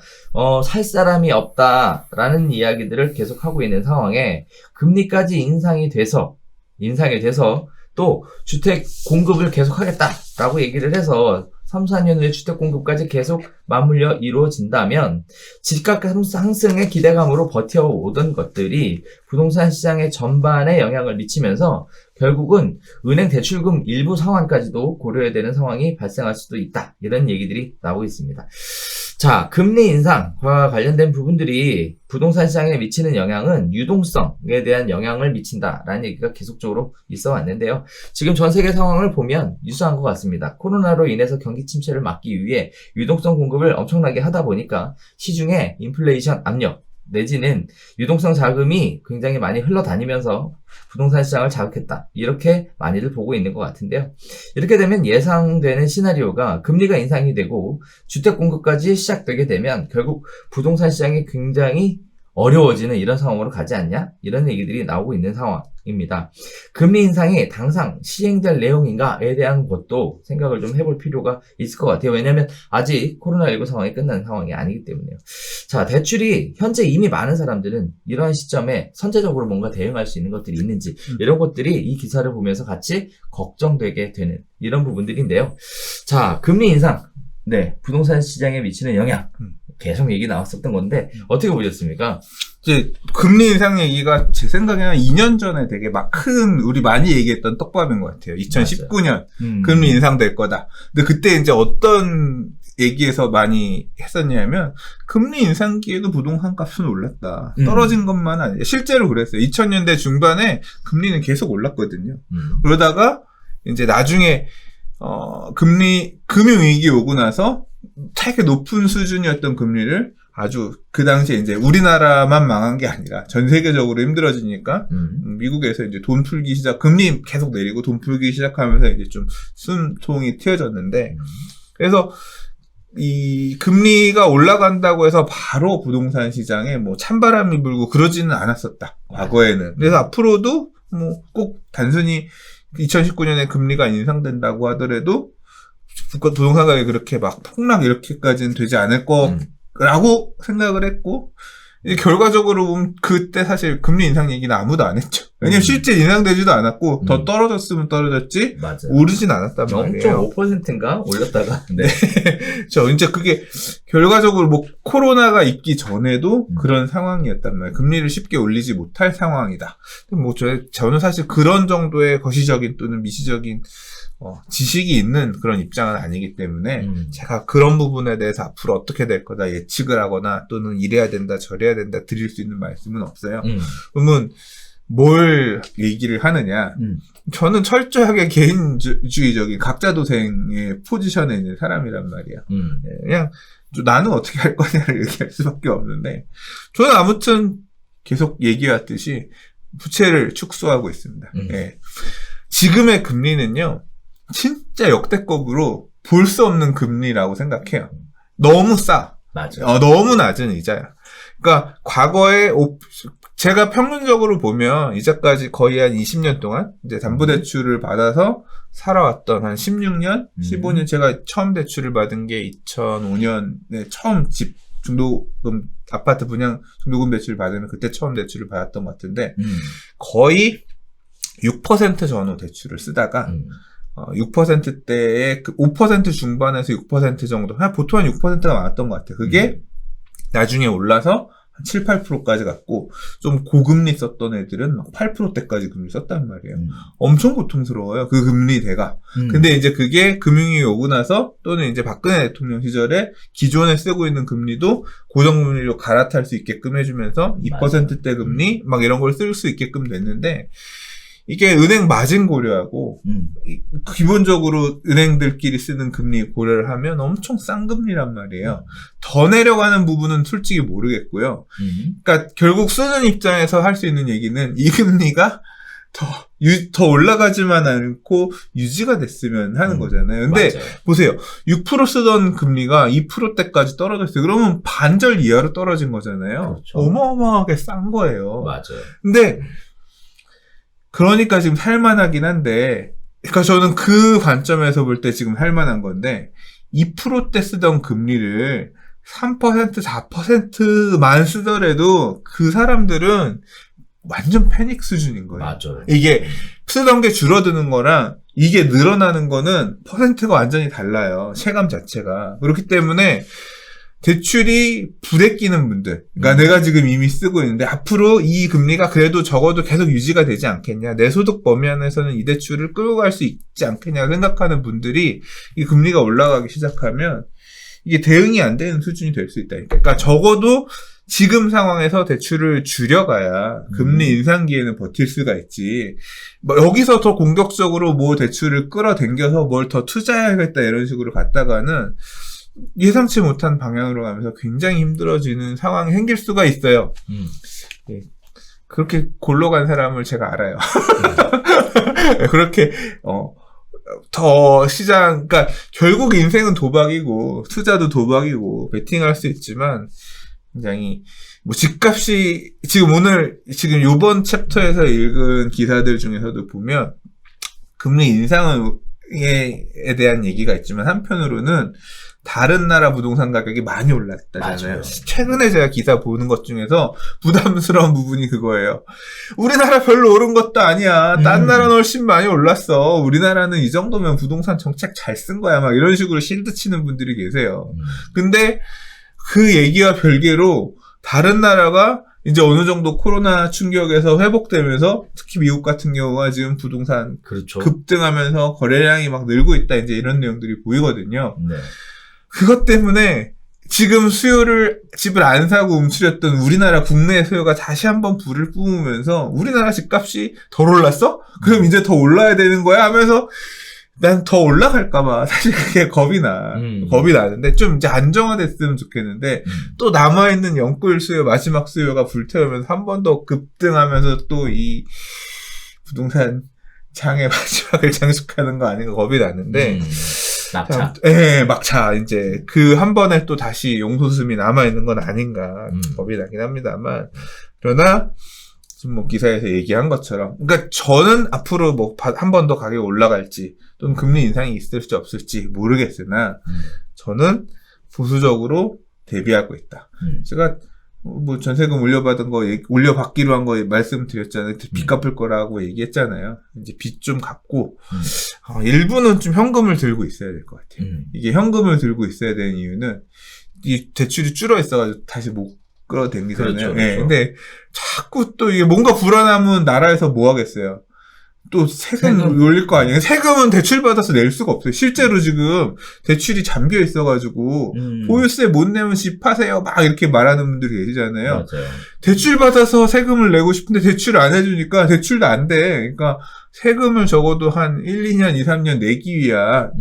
살 사람이 없다라는 이야기들을 계속하고 있는 상황에 금리까지 인상이 돼서 또 주택 공급을 계속하겠다라고 얘기를 해서 3, 4년 후에 주택 공급까지 계속 맞물려 이루어진다면 집값 상승의 기대감으로 버텨오던 것들이 부동산 시장의 전반에 영향을 미치면서 결국은 은행 대출금 일부 상환까지도 고려해야 되는 상황이 발생할 수도 있다. 이런 얘기들이 나오고 있습니다. 자, 금리 인상과 관련된 부분들이 부동산 시장에 미치는 영향은 유동성에 대한 영향을 미친다라는 얘기가 계속적으로 있어 왔는데요. 지금 전 세계 상황을 보면 유사한 것 같습니다. 코로나로 인해서 경기 침체를 막기 위해 유동성 공급을 엄청나게 하다 보니까 시중에 인플레이션 압력 내지는 유동성 자금이 굉장히 많이 흘러다니면서 부동산 시장을 자극했다. 이렇게 많이들 보고 있는 것 같은데요. 이렇게 되면 예상되는 시나리오가 금리가 인상이 되고 주택 공급까지 시작되게 되면 결국 부동산 시장이 굉장히 어려워지는 이런 상황으로 가지 않냐? 이런 얘기들이 나오고 있는 상황입니다. 금리 인상이 당장 시행될 내용인가에 대한 것도 생각을 좀 해볼 필요가 있을 것 같아요. 왜냐하면 아직 코로나19 상황이 끝난 상황이 아니기 때문에요. 자, 대출이 현재 이미 많은 사람들은 이러한 시점에 선제적으로 뭔가 대응할 수 있는 것들이 있는지 이런 것들이 이 기사를 보면서 같이 걱정되게 되는 이런 부분들인데요. 자, 금리 인상. 네, 부동산 시장에 미치는 영향. 계속 얘기 나왔었던 건데 어떻게 보셨습니까? 이제 금리 인상 얘기가 제 생각에는 한 2년 전에 되게 막 큰 우리 많이 얘기했던 떡밥인 것 같아요. 2019년 금리 인상될 거다. 근데 그때 이제 어떤 얘기에서 많이 했었냐면 금리 인상기에도 부동산 값은 올랐다. 떨어진 것만 아니라 실제로 그랬어요. 2000년대 중반에 금리는 계속 올랐거든요. 그러다가 이제 나중에 금융위기 오고 나서 되게 높은 수준이었던 금리를 아주 그 당시에 이제 우리나라만 망한 게 아니라 전 세계적으로 힘들어지니까 미국에서 이제 돈 풀기 금리 계속 내리고 돈 풀기 시작하면서 이제 좀 숨통이 트여졌는데 그래서 이 금리가 올라간다고 해서 바로 부동산 시장에 뭐 찬바람이 불고 그러지는 않았었다. 과거에는. 그래서 앞으로도 뭐 꼭 단순히 2019년에 금리가 인상된다고 하더라도 부동산 가격이 그렇게 막 폭락 이렇게까지는 되지 않을 거라고 생각을 했고 결과적으로 보면 그때 사실 금리 인상 얘기는 아무도 안 했죠. 왜냐면 실제 인상되지도 않았고 더 떨어졌으면 떨어졌지 맞아요. 오르진 않았단 말이에요. 0.5%인가 올렸다가 네. 저 이제 그게 결과적으로 뭐 코로나가 있기 전에도 그런 상황이었단 말이에요. 금리를 쉽게 올리지 못할 상황이다. 뭐 저는 사실 그런 정도의 거시적인 또는 미시적인 지식이 있는 그런 입장은 아니기 때문에 제가 그런 부분에 대해서 앞으로 어떻게 될 거다 예측을 하거나 또는 이래야 된다 저래야 된다 드릴 수 있는 말씀은 없어요. 그러면 뭘 얘기를 하느냐. 저는 철저하게 개인주의적인 각자 도생의 포지션에 있는 사람이란 말이야. 그냥 나는 어떻게 할 거냐를 얘기할 수밖에 없는데 저는 아무튼 계속 얘기했듯이 부채를 축소하고 있습니다. 예. 지금의 금리는요. 진짜 역대급으로 볼 수 없는 금리라고 생각해요. 너무 싸. 맞아요. 너무 낮은 이자야. 그러니까 과거에 제가 평균적으로 보면 이자까지 거의 한 20년 동안 이제 담보대출을 받아서 살아왔던 한 16년, 15년 제가 처음 대출을 받은 게 2005년에 처음 집 중도금 아파트 분양 중도금 대출 받으면 그때 처음 대출을 받았던 것 같은데 거의 6% 전후 대출을 쓰다가 6%대에 5% 중반에서 6% 정도, 보통 한 6%가 많았던 것 같아요. 그게 나중에 올라서 한 7, 8%까지 갔고 좀 고금리 썼던 애들은 막 8%대까지 금리 썼단 말이에요. 엄청 고통스러워요. 그 금리대가. 근데 이제 그게 금융위기 오고 나서 또는 이제 박근혜 대통령 시절에 기존에 쓰고 있는 금리도 고정금리로 갈아탈 수 있게끔 해주면서 2%대 금리 막 이런 걸 쓸 수 있게끔 됐는데 이게 은행 마진 고려하고 기본적으로 은행들끼리 쓰는 금리 고려를 하면 엄청 싼 금리란 말이에요. 더 내려가는 부분은 솔직히 모르겠고요. 그러니까 결국 쓰는 입장에서 할 수 있는 얘기는 이 금리가 더 올라가지만 않고 유지가 됐으면 하는 거잖아요. 근데 맞아요. 보세요. 6% 쓰던 금리가 2%대까지 떨어졌어요. 그러면 반절 이하로 떨어진 거잖아요. 그렇죠. 어마어마하게 싼 거예요. 맞아요. 근데 그러니까 지금 살만하긴 한데, 그러니까 저는 그 관점에서 볼 때 지금 살만한 건데, 2%대 쓰던 금리를 3%, 4%만 쓰더라도 그 사람들은 완전 패닉 수준인 거예요. 맞아요. 이게 쓰던 게 줄어드는 거랑 이게 늘어나는 거는 퍼센트가 완전히 달라요. 체감 자체가. 그렇기 때문에 대출이 부대끼는 분들, 그러니까 내가 지금 이미 쓰고 있는데 앞으로 이 금리가 그래도 적어도 계속 유지가 되지 않겠냐, 내 소득 범위 안에서는 이 대출을 끌고 갈 수 있지 않겠냐 생각하는 분들이 이 금리가 올라가기 시작하면 이게 대응이 안 되는 수준이 될 수 있다니까. 그러니까 적어도 지금 상황에서 대출을 줄여가야 금리 인상기에는 버틸 수가 있지. 뭐 여기서 더 공격적으로 뭐 대출을 끌어당겨서 뭘 더 투자해야겠다 이런 식으로 갔다가는 예상치 못한 방향으로 가면서 굉장히 힘들어지는 상황이 생길 수가 있어요. 예. 그렇게 골로 간 사람을 제가 알아요. 그렇게 더 시장, 그러니까 결국 인생은 도박이고 투자도 도박이고 베팅할 수 있지만 굉장히 뭐 집값이 지금 요번 챕터에서 읽은 기사들 중에서도 보면 금리 인상에 대한 얘기가 있지만 한편으로는 다른 나라 부동산 가격이 많이 올랐다잖아요. 맞아요. 최근에 제가 기사 보는 것 중에서 부담스러운 부분이 그거예요. 우리나라 별로 오른 것도 아니야. 딴 나라는 훨씬 많이 올랐어. 우리나라는 이 정도면 부동산 정책 잘 쓴 거야. 막 이런 식으로 실드 치는 분들이 계세요. 근데 그 얘기와 별개로 다른 나라가 이제 어느 정도 코로나 충격에서 회복되면서 특히 미국 같은 경우가 지금 부동산 그렇죠. 급등하면서 거래량이 막 늘고 있다. 이제 이런 내용들이 보이거든요. 네. 그것 때문에 지금 집을 안 사고 움츠렸던 우리나라 국내 수요가 다시 한번 불을 뿜으면서 우리나라 집값이 덜 올랐어? 그럼 이제 더 올라야 되는 거야? 하면서 난 더 올라갈까봐 사실 그게 겁이 나는데 좀 이제 안정화됐으면 좋겠는데 또 남아있는 영끌 수요, 마지막 수요가 불태우면서 한 번 더 급등하면서 또 이 부동산 장의 마지막을 장식하는 거 아닌가 겁이 나는데 낙차. 예, 막차. 이제 그 한 번에 또 다시 용솟음이 남아있는 건 아닌가 겁이 나긴 합니다만. 그러나 지금 뭐 기사에서 얘기한 것처럼, 그러니까 저는 앞으로 뭐 한 번 더 가격이 올라갈지 또는 금리 인상이 있을지 없을지 모르겠으나 저는 보수적으로 대비하고 있다. 제가 뭐 전세금 올려받기로 한 거 말씀드렸잖아요. 빚 갚을 거라고 얘기했잖아요. 이제 빚 좀 갚고 일부는 좀 현금을 들고 있어야 될 것 같아요. 이게 현금을 들고 있어야 되는 이유는 이 대출이 줄어 있어가지고 다시 못 끌어당기잖아요. 그렇죠, 네, 그렇죠. 근데 자꾸 또 이게 뭔가 불안하면 나라에서 뭐 하겠어요. 또 세금 올릴 거 아니에요. 세금은 대출 받아서 낼 수가 없어요. 실제로 지금 대출이 잠겨 있어가지고 보유세 못 내면 집 파세요 막 이렇게 말하는 분들이 계시잖아요. 맞아요. 대출 받아서 세금을 내고 싶은데 대출을 안 해주니까 대출도 안 돼. 그러니까 세금을 적어도 한 1, 2년, 2, 3년 내기 위한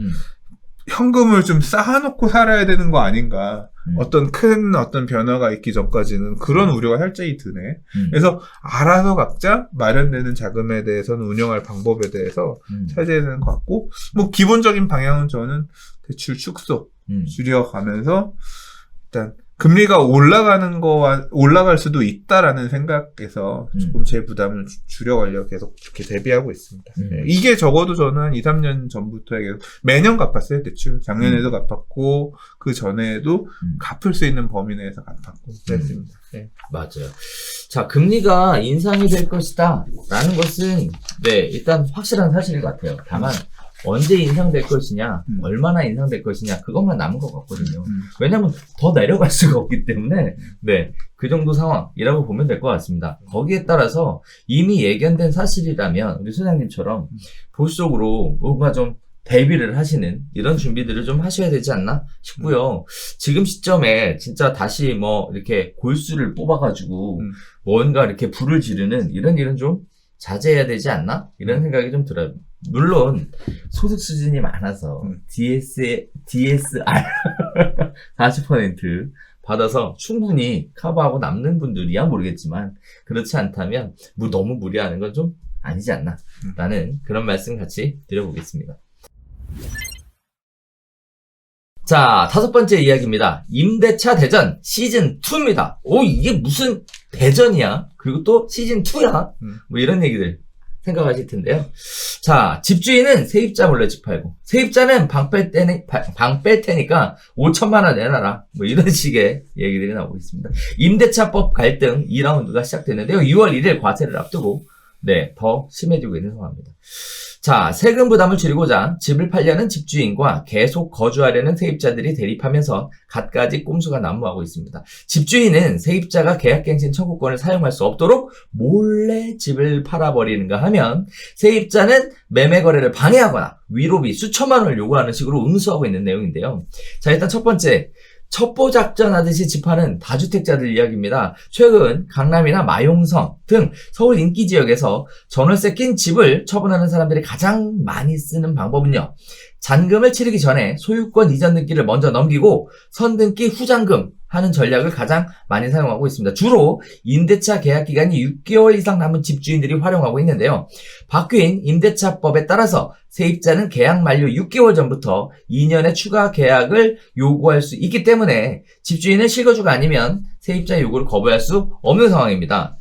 현금을 좀 쌓아놓고 살아야 되는 거 아닌가. 어떤 변화가 있기 전까지는 그런 우려가 살짝이 드네. 그래서 알아서 각자 마련되는 자금에 대해서는 운영할 방법에 대해서 찾아야 되는 것 같고, 뭐 기본적인 방향은 저는 대출 축소 줄여가면서 일단 금리가 올라갈 수도 있다라는 생각에서 조금 제 부담을 줄여가려고 계속 이렇게 대비하고 있습니다. 네. 이게 적어도 저는 한 2, 3년 전부터 매년 갚았어요, 대출. 작년에도 갚았고, 그 전에도 갚을 수 있는 범위 내에서 갚았고, 그랬습니다. 네. 맞아요. 자, 금리가 인상이 될 것이다. 라는 것은, 네, 일단 확실한 사실인 것 같아요. 다만, 언제 인상될 것이냐, 음. 얼마나 인상될 것이냐, 그것만 남은 것 같거든요. 왜냐면 더 내려갈 수가 없기 때문에, 네, 그 정도 상황이라고 보면 될 것 같습니다. 거기에 따라서 이미 예견된 사실이라면, 우리 소장님처럼 보수적으로 뭔가 좀 대비를 하시는 이런 준비들을 좀 하셔야 되지 않나 싶고요. 지금 시점에 진짜 다시 뭐 이렇게 골수를 뽑아가지고 뭔가 이렇게 불을 지르는 이런 일은 좀 자제해야 되지 않나? 이런 생각이 좀 들어요. 물론 소득 수준이 많아서 DSR 40% 받아서 충분히 커버하고 남는 분들이야 모르겠지만 그렇지 않다면 너무 무리하는 건 좀 아니지 않나? 라는 그런 말씀 같이 드려보겠습니다. 자, 5번째 이야기입니다. 임대차 대전 시즌2입니다. 오, 이게 무슨 대전이야? 그리고 또 시즌2야? 뭐 이런 얘기들 생각하실 텐데요. 자, 집주인은 세입자 몰래 집 팔고, 세입자는 방 뺄 테니까 5천만 원 내놔라. 뭐 이런 식의 얘기들이 나오고 있습니다. 임대차법 갈등 2라운드가 시작됐는데요. 6월 1일 과세를 앞두고, 네, 더 심해지고 있는 상황입니다. 자, 세금 부담을 줄이고자 집을 팔려는 집주인과 계속 거주하려는 세입자들이 대립하면서 갖가지 꼼수가 난무하고 있습니다. 집주인은 세입자가 계약갱신 청구권을 사용할 수 없도록 몰래 집을 팔아버리는가 하면 세입자는 매매 거래를 방해하거나 위로비 수천만 원을 요구하는 식으로 응수하고 있는 내용인데요. 자, 일단 첫 번째. 첩보작전 하듯이 집하는 다주택자들 이야기입니다. 최근 강남이나 마용성 등 서울 인기 지역에서 전월세 낀 집을 처분하는 사람들이 가장 많이 쓰는 방법은요. 잔금을 치르기 전에 소유권 이전 등기를 먼저 넘기고 선등기 후잔금 하는 전략을 가장 많이 사용하고 있습니다. 주로 임대차 계약 기간이 6개월 이상 남은 집주인들이 활용하고 있는데요. 바뀐 임대차법에 따라서 세입자는 계약 만료 6개월 전부터 2년의 추가 계약을 요구할 수 있기 때문에 집주인은 실거주가 아니면 세입자의 요구를 거부할 수 없는 상황입니다.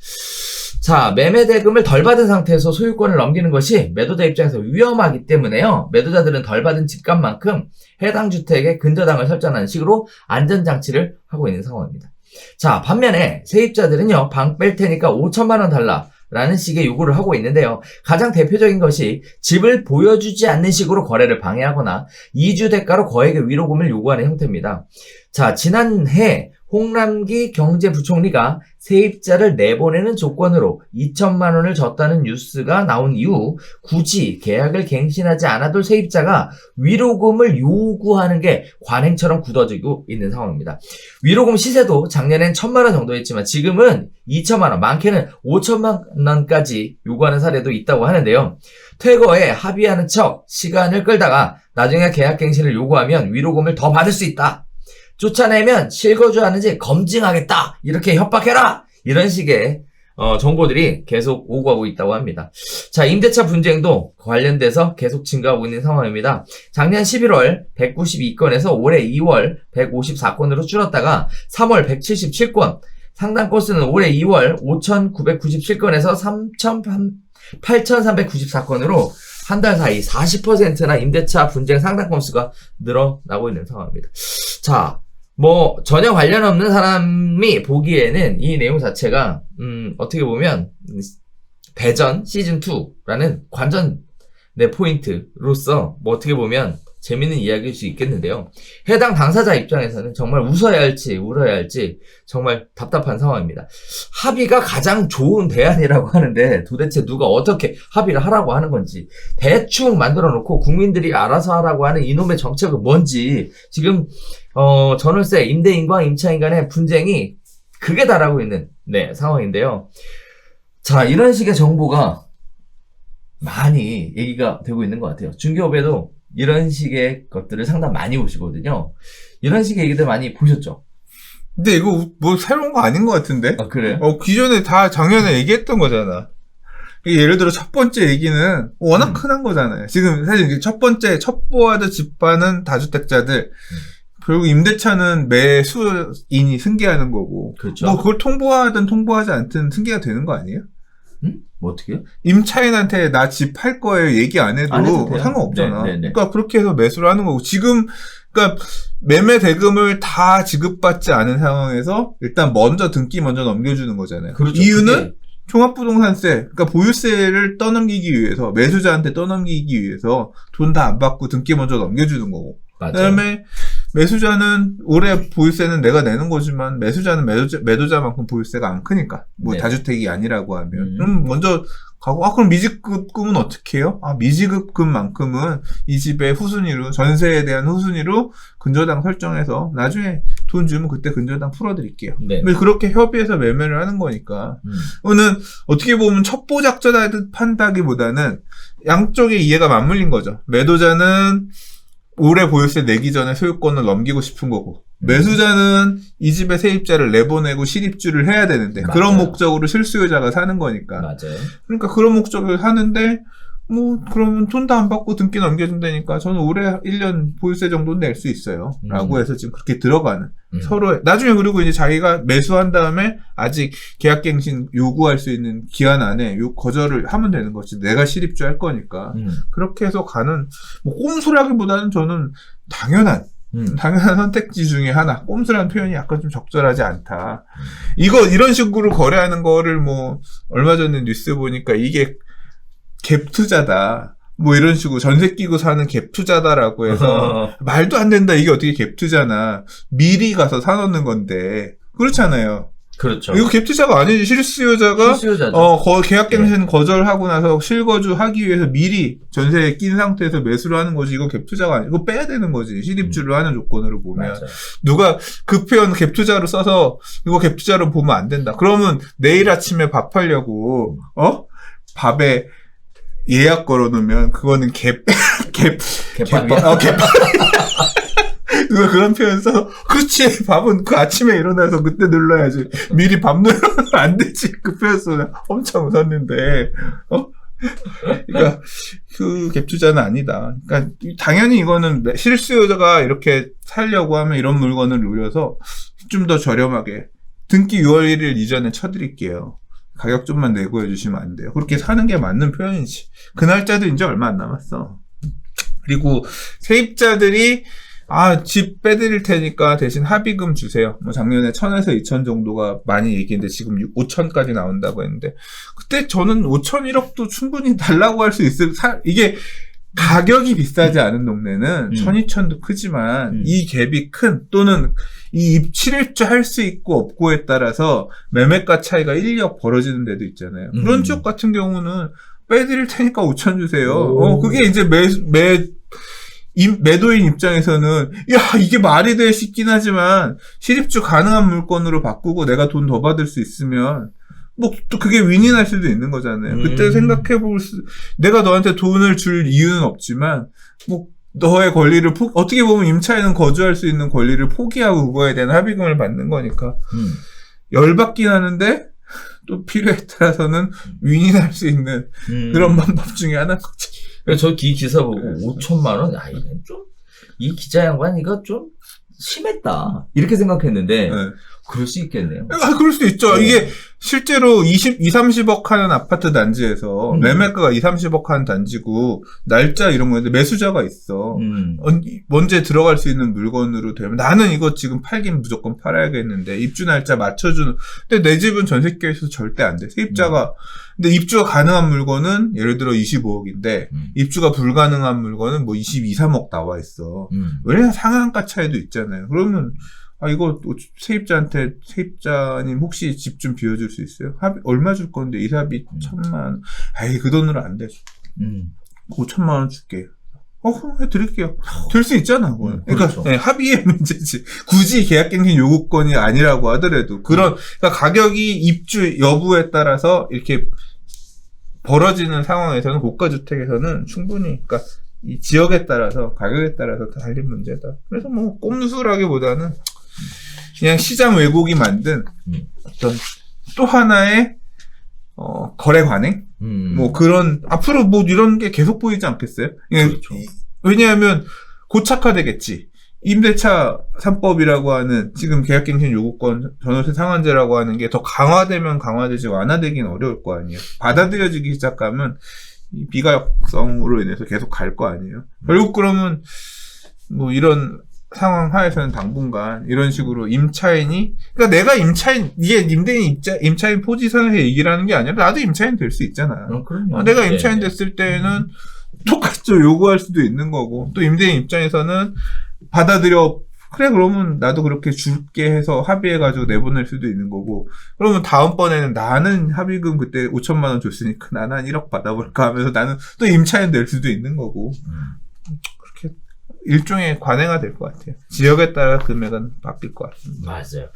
자, 매매 대금을 덜 받은 상태에서 소유권을 넘기는 것이 매도자 입장에서 위험하기 때문에요. 매도자들은 덜 받은 집값만큼 해당 주택에 근저당을 설정하는 식으로 안전장치를 하고 있는 상황입니다. 자, 반면에 세입자들은요, 방 뺄 테니까 5천만 원 달라 라는 식의 요구를 하고 있는데요. 가장 대표적인 것이 집을 보여주지 않는 식으로 거래를 방해하거나 이주 대가로 거액의 위로금을 요구하는 형태입니다. 자, 지난해 홍남기 경제부총리가 세입자를 내보내는 조건으로 2천만 원을 줬다는 뉴스가 나온 이후 굳이 계약을 갱신하지 않아도 세입자가 위로금을 요구하는 게 관행처럼 굳어지고 있는 상황입니다. 위로금 시세도 작년엔 1,000만 원 정도였지만 지금은 2천만 원, 많게는 5천만 원까지 요구하는 사례도 있다고 하는데요. 퇴거에 합의하는 척 시간을 끌다가 나중에 계약 갱신을 요구하면 위로금을 더 받을 수 있다. 쫓아내면 실거주하는지 검증하겠다. 이렇게 협박해라. 이런 식의 정보들이 계속 오고 가고 있다고 합니다. 자, 임대차 분쟁도 관련돼서 계속 증가하고 있는 상황입니다. 작년 11월 192건에서 올해 2월 154건으로 줄었다가 3월 177건, 상당 건수는 올해 2월 5,997건에서 8,394건으로 한 달 사이 40%나 임대차 분쟁 상당 건수가 늘어나고 있는 상황입니다. 자, 뭐 전혀 관련 없는 사람이 보기에는 이 내용 자체가 어떻게 보면 대전 시즌2라는 관전 내 포인트로서 뭐 어떻게 보면 재밌는 이야기일 수 있겠는데요. 해당 당사자 입장에서는 정말 웃어야 할지 울어야 할지 정말 답답한 상황입니다. 합의가 가장 좋은 대안이라고 하는데 도대체 누가 어떻게 합의를 하라고 하는 건지, 대충 만들어 놓고 국민들이 알아서 하라고 하는 이놈의 정책은 뭔지, 지금 전월세 임대인과 임차인 간의 분쟁이 극에 달하고 있는 상황인데요. 자, 이런 식의 정보가 많이 얘기가 되고 있는 것 같아요. 중개업에도 이런 식의 것들을 상당히 많이 보시거든요. 이런 식의 얘기들 많이 보셨죠? 근데 이거 뭐 새로운 거 아닌 것 같은데? 아, 그래요? 기존에 다 작년에 얘기했던 거잖아. 예를 들어 첫 번째 얘기는 워낙 흔한 거잖아요. 지금 사실 첫 번째 첩보하듯 집하는 다주택자들, 그리고 임대차는 매수인이 승계하는 거고, 그렇죠. 뭐 그걸 통보하든 통보하지 않든 승계가 되는 거 아니에요? 뭐 어떻게요? 임차인한테 나 집 팔 거예요 얘기 안 해도 돼요. 상관없잖아. 네. 그러니까 그렇게 해서 매수를 하는 거고, 지금 그러니까 매매 대금을 다 지급받지 않은 상황에서 일단 먼저 등기 먼저 넘겨주는 거잖아요. 그렇죠. 이유는 종합부동산세, 그러니까 보유세를 떠넘기기 위해서, 매수자한테 떠넘기기 위해서 돈 다 안 받고 등기 먼저 넘겨주는 거고. 맞아요. 그다음에 매수자는 올해 보유세는 내가 내는 거지만 매수자는 매도자만큼 보유세가 안 크니까 뭐 네. 다주택이 아니라고 하면 그럼 먼저 가고 그럼 미지급금은 어떻게 해요? 미지급금만큼은 이 집의 후순위로 전세에 대한 후순위로 근저당 설정해서 나중에 돈 주면 그때 근저당 풀어드릴게요. 네. 근데 그렇게 협의해서 매매를 하는 거니까 이거는 어떻게 보면 첩보작전하듯 판다기보다는 양쪽의 이해가 맞물린 거죠. 매도자는 올해 보유세 내기 전에 소유권을 넘기고 싶은 거고 매수자는 이 집의 세입자를 내보내고 실입주를 해야 되는데 맞아요. 그런 목적으로 실수요자가 사는 거니까 맞아요. 그러니까 그런 목적을 하는데 뭐 그러면 돈 다 안 받고 등기 넘겨준다니까 저는 올해 1년 보유세 정도는 낼 수 있어요 라고 해서 지금 그렇게 들어가는 서로 나중에 그리고 이제 자기가 매수한 다음에 아직 계약갱신 요구할 수 있는 기한 안에 거절을 하면 되는 거지 내가 실입주 할 거니까 그렇게 해서 가는 뭐 꼼수라기보다는 저는 당연한 선택지 중에 하나 꼼수라는 표현이 약간 좀 적절하지 않다 이런 식으로 거래하는 거를 뭐 얼마 전에 뉴스 보니까 이게 갭 투자다. 뭐 이런 식으로 전세 끼고 사는 갭 투자다라고 해서 말도 안 된다. 이게 어떻게 갭 투자나. 미리 가서 사놓는 건데. 그렇잖아요. 그렇죠. 이거 갭 투자가 아니지. 실수요자가 실수요자죠. 계약갱신 거절하고 나서 실거주 하기 위해서 미리 전세에 낀 상태에서 매수를 하는 거지. 이거 갭 투자가 아니고 이거 빼야 되는 거지. 실입주를 하는 조건으로 보면. 맞아요. 누가 그 표현 갭 투자로 써서 이거 갭 투자로 보면 안 된다. 그러면 내일 아침에 밥하려고 밥에 예약 걸어놓으면 그거는 개판이야. 누가 그런 표현 써서 그렇지 밥은 그 아침에 일어나서 그때 눌러야지 미리 밥 누르면 안 되지 그 표현 써서 엄청 웃었는데 그러니까 그 갭 투자는 아니다. 그러니까 당연히 이거는 실수요자가 이렇게 살려고 하면 이런 물건을 노려서 좀 더 저렴하게 등기 6월 1일 이전에 쳐드릴게요. 가격 좀만 내고 해주시면 안 돼요. 그렇게 사는 게 맞는 표현이지. 그 날짜도 이제 얼마 안 남았어. 그리고 세입자들이 집 빼드릴 테니까 대신 합의금 주세요. 뭐 작년에 1,000에서 2,000 정도가 많이 얘기했는데 지금 5,000까지 나온다고 했는데 그때 저는 5,000, 1억도 충분히 달라고 할 수 있을 이게 가격이 비싸지 않은 동네는 1,000, 2,000도 크지만 이 갭이 큰 또는 이 실입주 할 수 있고 없고에 따라서 매매가 차이가 1, 2억 벌어지는 데도 있잖아요. 그런 지역 같은 경우는 빼드릴 테니까 5,000 주세요. 그게 이제 매도인 입장에서는 이게 말이 돼 싶긴 하지만 실입주 가능한 물건으로 바꾸고 내가 돈 더 받을 수 있으면 뭐 또 그게 윈윈할 수도 있는 거잖아요. 그때 생각해볼 내가 너한테 돈을 줄 이유는 없지만 뭐 너의 권리를 어떻게 보면 임차인은 거주할 수 있는 권리를 포기하고 그거에 대한 합의금을 받는 거니까 열받긴 하는데 또 필요에 따라서는 윈윈할 수 있는 그런 방법 중에 하나인 거지. 그래서 저 기사 보고 5천만 원? 이건 좀 이 기자 양반 이거 좀 심했다 이렇게 생각했는데 그럴 수 있겠네요. 그럴 수 있죠. 이게 실제로 20, 30억 하는 아파트 단지에서 매매가가 2, 30억 하는 단지고 날짜 이런 거인데 매수자가 있어. 언제 들어갈 수 있는 물건으로 되면 나는 이거 지금 팔긴 무조건 팔아야겠는데 입주 날짜 맞춰주는. 근데 내 집은 전세계에 있어서 절대 안 돼. 세입자가 근데 입주가 가능한 물건은 예를 들어 25억인데 입주가 불가능한 물건은 뭐 22, 3억 나와 있어. 왜냐면 상한가 차이도 있잖아요. 그러면 이거 세입자님 혹시 집 좀 비워줄 수 있어요? 얼마 줄 건데 이사비 1,000만 원. 그 돈으로 안 돼. 5천만 원 줄게. 그럼 해드릴게요. 될 수 있잖아. 그러니까 그렇죠. 합의의 문제지. 굳이 계약갱신 요구권이 아니라고 하더라도 그러니까 가격이 입주 여부에 따라서 이렇게 벌어지는 상황에서는 고가주택에서는 충분히 그러니까 이 지역에 따라서 가격에 따라서 다 달린 문제다. 그래서 뭐 꼼수라기보다는 그냥 시장 왜곡이 만든 어떤 또 하나의 거래 관행 뭐 그런 앞으로 뭐 이런 게 계속 보이지 않겠어요? 그렇죠. 왜냐하면 고착화되겠지. 임대차 3법이라고 하는 지금 계약갱신 요구권 전월세 상한제라고 하는 게 더 강화되면 강화되지 완화되기는 어려울 거 아니에요. 받아들여지기 시작하면 이 비가역성으로 인해서 계속 갈 거 아니에요. 결국 그러면 뭐 이런 상황 하에서는 당분간 이런 식으로 임차인이, 그러니까 내가 임차인, 이게 임차인 포지션에서 얘기를 하는 게 아니라 나도 임차인 될 수 있잖아. 그럼요. 내가 임차인 네. 됐을 때는 똑같이 요구할 수도 있는 거고, 또 임대인 입장에서는 받아들여, 그래, 그러면 나도 그렇게 줄게 해서 합의해가지고 내보낼 수도 있는 거고, 그러면 다음번에는 나는 합의금 그때 5천만 원 줬으니까 나는 한 1억 받아볼까 하면서 나는 또 임차인 될 수도 있는 거고, 그렇게 일종의 관행화 될 것 같아요. 지역에 따라 금액은 바뀔 것 같습니다. 맞아요.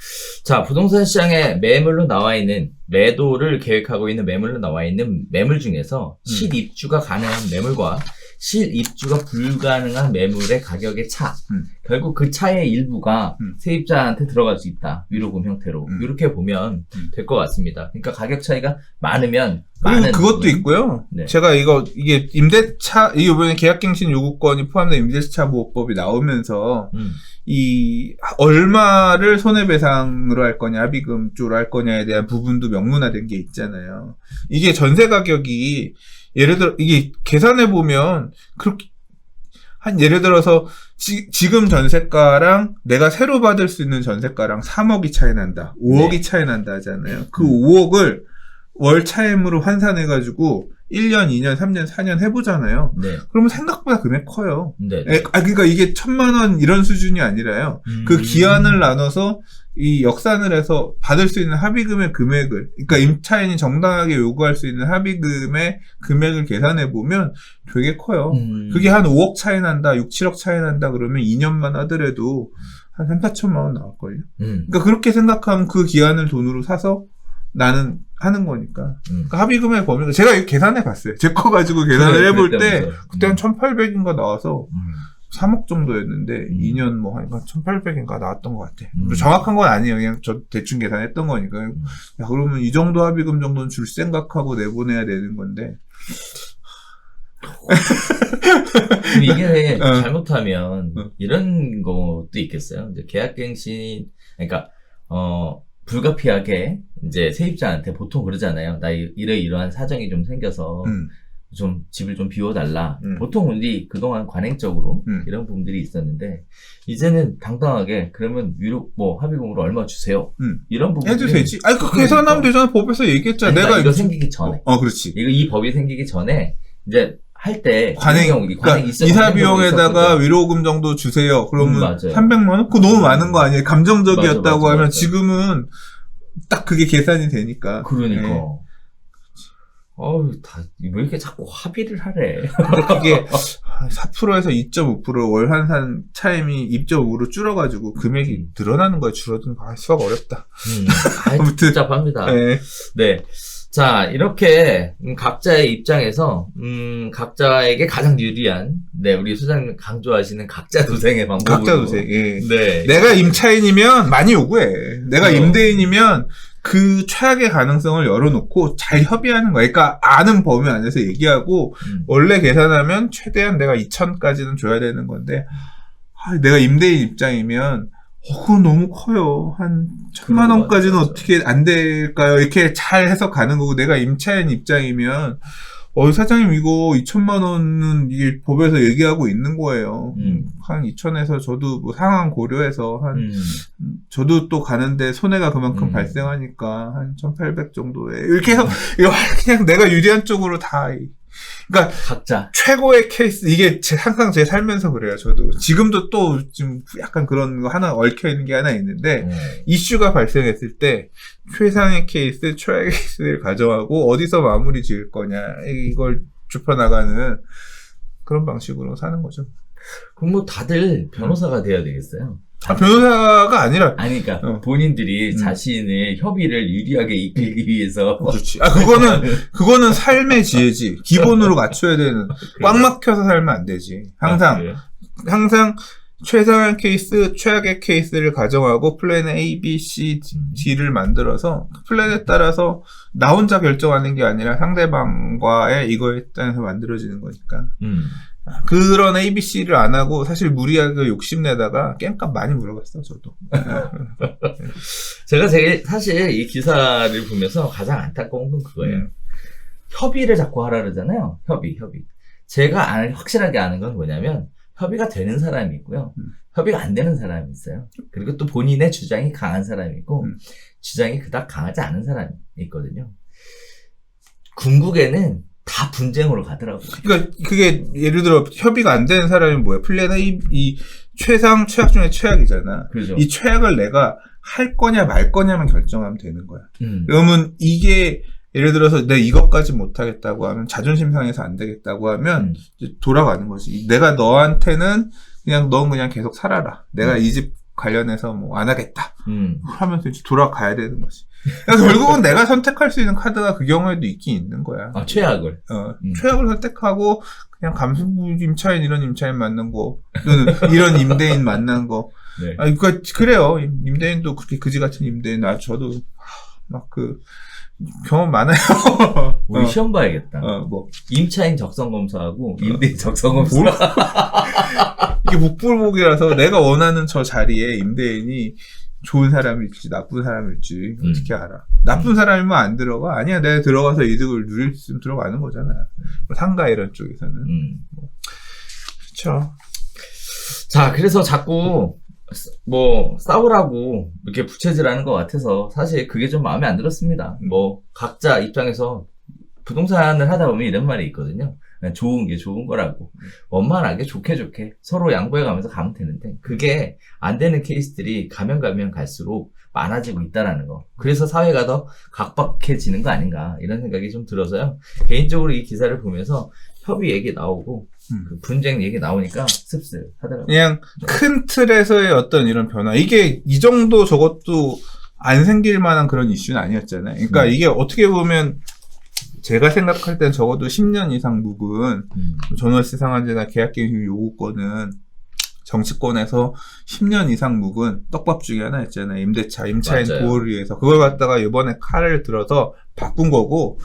자, 부동산 시장에 매물로 나와 있는, 매도를 계획하고 있는 매물로 나와 있는 매물 중에서 실입주가 가능한 매물과 실입주가 불가능한 매물의 가격의 차. 결국 그 차의 일부가 세입자한테 들어갈 수 있다. 위로금 형태로. 이렇게 보면 될 것 같습니다. 그러니까 가격 차이가 많으면 그리고 많은 그것도 부분. 있고요. 네. 제가 이게 임대차, 이번에 계약갱신 요구권이 포함된 임대차 보호법이 나오면서 이 얼마를 손해배상으로 할 거냐, 합의금 쪽으로 할 거냐에 대한 부분도 명문화된 게 있잖아요. 이게 전세 가격이 예를 들어 이게 계산해 보면 그렇게 예를 들어서 지금 전세가랑 내가 새로 받을 수 있는 전세가랑 3억이 차이 난다, 5억이 네. 차이 난다 하잖아요. 그 5억을 월 차임으로 환산해 가지고 1년, 2년, 3년, 4년 해보잖아요. 네. 그러면 생각보다 금액 커요. 네. 그러니까 이게 1,000만 원 이런 수준이 아니라요. 그 기한을 나눠서 이 역산을 해서 받을 수 있는 합의금의 금액을, 그러니까 임차인이 정당하게 요구할 수 있는 합의금의 금액을 계산해 보면 되게 커요. 그게 한 5억 차이 난다, 6, 7억 차이 난다 그러면 2년만 하더라도 한 3, 4천만 원 나올걸요. 그러니까 그렇게 생각하면 그 기한을 돈으로 사서 나는 하는 거니까. 그러니까 합의금의 범위가, 제가 이거 계산해 봤어요. 제 거 가지고 계산을 해볼 때, 그때 한 1,800인가 나와서 3억 정도였는데, 2년 뭐 한 1,800인가 나왔던 것 같아. 정확한 건 아니에요. 그냥 저 대충 계산했던 거니까. 야, 그러면 이 정도 합의금 정도는 줄 생각하고 내보내야 되는 건데. 이게 잘못하면 이런 것도 있겠어요. 이제 계약갱신, 그러니까, 불가피하게 이제 세입자한테 보통 그러잖아요. 나 이러이러한 사정이 좀 생겨서 좀 집을 좀 비워달라. 보통 우리 그동안 관행적으로 이런 부분들이 있었는데 이제는 당당하게 그러면 위로 뭐 합의금으로 얼마 주세요. 이런 부분 해도 되지. 아니 그 계산하면 되잖아. 법에서 얘기했잖아. 아니, 내가 이거 생기기 전에. 그렇지. 이 법이 생기기 전에 이제 할 때 그러니까 이사 비용에다가 위로금 정도 주세요. 그러면 300만 원? 그거 너무 많은 거 아니에요? 감정적이었다고 하면 맞아. 지금은 딱 그게 계산이 되니까. 그러니까. 네. 왜 이렇게 자꾸 합의를 하래. 그게 4%에서 2.5% 월 환산 차임이 2.5로 줄어가지고 금액이 늘어나는 거야. 줄어드는 거. 수학 어렵다. 아무튼 복잡합니다. 네. 네. 자, 이렇게 각자의 입장에서 각자에게 가장 유리한, 네, 우리 소장님 강조하시는 각자 도생의 방법으로. 각자 도생. 예. 네. 내가 임차인이면 많이 요구해. 내가 임대인이면 그 최악의 가능성을 열어놓고 잘 협의하는 거야. 그러니까 아는 범위 안에서 얘기하고 원래 계산하면 최대한 내가 2천까지는 줘야 되는 건데, 내가 임대인 입장이면 그건 너무 커요. 한 1,000만 원까지는 맞아. 어떻게 안 될까요? 이렇게 잘 해서 가는 거고, 내가 임차인 입장이면 사장님 이거 2천만 원은 이게 법에서 얘기하고 있는 거예요. 한 2천에서 저도 뭐 상황 고려해서 저도 또 가는데 손해가 그만큼 발생하니까 한 1,800 정도에 이렇게 해서 그냥 내가 유리한 쪽으로 다. 그러니까 각자 최고의 케이스, 이게 항상 제 살면서 그래요. 저도 지금도 또 지금 약간 그런 거 하나 얽혀 있는 게 하나 있는데 이슈가 발생했을 때 최상의 케이스, 최악의 케이스를 가져가고 어디서 마무리 지을 거냐 이걸 좁혀나가는 그런 방식으로 사는 거죠. 그럼 뭐 다들 변호사가 돼야 되겠어요? 변호사가 아니라. 아니, 그러니까 본인들이 자신의 협의를 유리하게 이끌기 위해서. 그렇지. 그거는 삶의 지혜지. 기본으로 갖춰야 되는. 꽉 막혀서 살면 안 되지. 항상 최상의 케이스, 최악의 케이스를 가정하고 플랜 A, B, C, D를 만들어서 플랜에 따라서 나 혼자 결정하는 게 아니라 상대방과의 이거에 따라서 만들어지는 거니까. 그런 ABC를 안 하고 사실 무리하게 욕심내다가 깽값 많이 물어봤어, 저도. 제가 사실 이 기사를 보면서 가장 안타까운 건 그거예요. 협의를 자꾸 하라 그러잖아요. 협의. 제가 확실하게 아는 건 뭐냐면 협의가 되는 사람이 있고요. 협의가 안 되는 사람이 있어요. 그리고 또 본인의 주장이 강한 사람이 있고, 주장이 그닥 강하지 않은 사람이 있거든요. 궁극에는 다 분쟁으로 가더라고요. 그러니까 그게 예를 들어 협의가 안 되는 사람이 뭐야? 플랜 A, 이 최악 중에 최악이잖아. 그죠? 이 최악을 내가 할 거냐 말 거냐만 결정하면 되는 거야. 그러면 이게 예를 들어서 내가 이것까지 못하겠다고 하면 자존심 상해서 안 되겠다고 하면 이제 돌아가는 거지. 내가 너한테는 넌 그냥 계속 살아라. 내가 이 집 관련해서 뭐 안 하겠다. 하면서 이제 돌아가야 되는 거지. 그러니까 결국은 내가 선택할 수 있는 카드가 그 경우에도 있긴 있는 거야. 아, 최악을. 최악을 선택하고 그냥 감수부 임차인 이런 임차인 만난 거 또는 이런 임대인 만난 거. 네. 그러니까 그래요. 임대인도 그렇게 그지 같은 임대인. 저도 막 경험 많아요. 우리 시험 봐야겠다. 뭐 임차인 적성검사하고 임대인 적성검사. 이게 복불복이라서 내가 원하는 저 자리에 임대인이 좋은 사람일지 나쁜 사람일지 어떻게 알아? 나쁜 사람이면 안 들어가? 아니야, 내가 들어가서 이득을 누릴 수 있으면 들어가는 거잖아. 뭐 상가 이런 쪽에서는. 그렇죠. 자, 그래서 자꾸 뭐 싸우라고 이렇게 부채질하는 것 같아서 사실 그게 좀 마음에 안 들었습니다. 뭐 각자 입장에서 부동산을 하다 보면 이런 말이 있거든요. 그냥 좋은 게 좋은 거라고. 원만하게 좋게 서로 양보해가면서 가면 되는데 그게 안 되는 케이스들이 가면 갈수록 많아지고 있다라는 거. 그래서 사회가 더 각박해지는 거 아닌가 이런 생각이 좀 들어서요. 개인적으로 이 기사를 보면서 협의 얘기 나오고 그 분쟁 얘기 나오니까 씁쓸하더라고요. 그냥 큰 틀에서의 어떤 이런 변화. 이게 이 정도 저것도 안 생길 만한 그런 이슈는 아니었잖아요. 그러니까 이게 어떻게 보면 제가 생각할 땐 적어도 10년 이상 묵은 전월세 상한제나 계약갱신 요구권은 정치권에서 10년 이상 묵은 떡밥 중에 하나였잖아요. 임차인 맞아요. 보호를 위해서. 그걸 갖다가 이번에 칼을 들어서 바꾼 거고,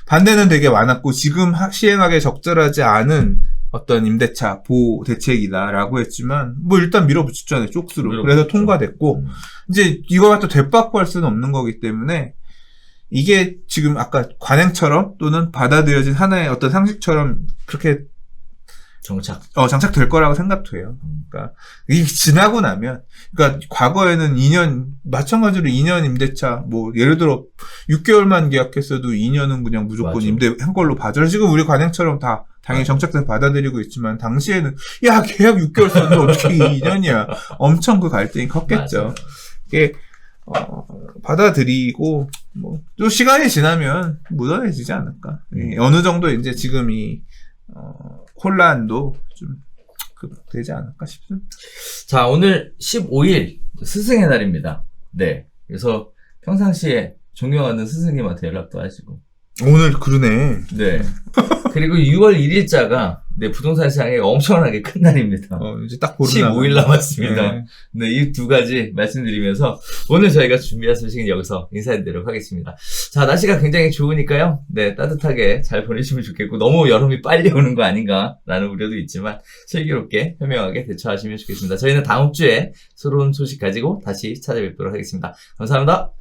반대는 되게 많았고, 지금 시행하기 적절하지 않은 어떤 임대차 보호 대책이다라고 했지만, 뭐 일단 밀어붙였잖아요. 쪽수로. 그래서 통과됐고, 이제 이거 갖다 되바꿔 할 수는 없는 거기 때문에, 이게 지금 아까 관행처럼 또는 받아들여진 하나의 어떤 상식처럼 그렇게 장착될 거라고 생각도 해요. 그러니까 이게 지나고 나면, 그러니까 과거에는 2년 마찬가지로 2년 임대차 뭐 예를 들어 6개월만 계약했어도 2년은 그냥 무조건 맞아. 임대한 걸로 봐줘. 지금 우리 관행처럼 다 당연히 정책상 받아들이고 있지만 당시에는 야 계약 6개월 썼는데 어떻게 2년이야. 엄청 그 갈등이 컸겠죠. 맞아요. 이게 받아들이고, 뭐, 또 시간이 지나면 묻어내지지 않을까. 어느 정도 이제 지금 혼란도 좀, 되지 않을까 싶습니다. 자, 오늘 15일 스승의 날입니다. 네. 그래서 평상시에 존경하는 스승님한테 연락도 하시고. 오늘 그러네. 네. 그리고 6월 1일자가 네, 부동산 시장이 엄청나게 큰 날입니다. 이제 딱 보름 15일 남았습니다. 네. 네, 이 두 가지 말씀드리면서 오늘 저희가 준비한 소식은 여기서 인사드리도록 하겠습니다. 자, 날씨가 굉장히 좋으니까요. 네, 따뜻하게 잘 보내시면 좋겠고 너무 여름이 빨리 오는 거 아닌가라는 우려도 있지만 슬기롭게 현명하게 대처하시면 좋겠습니다. 저희는 다음 주에 새로운 소식 가지고 다시 찾아뵙도록 하겠습니다. 감사합니다.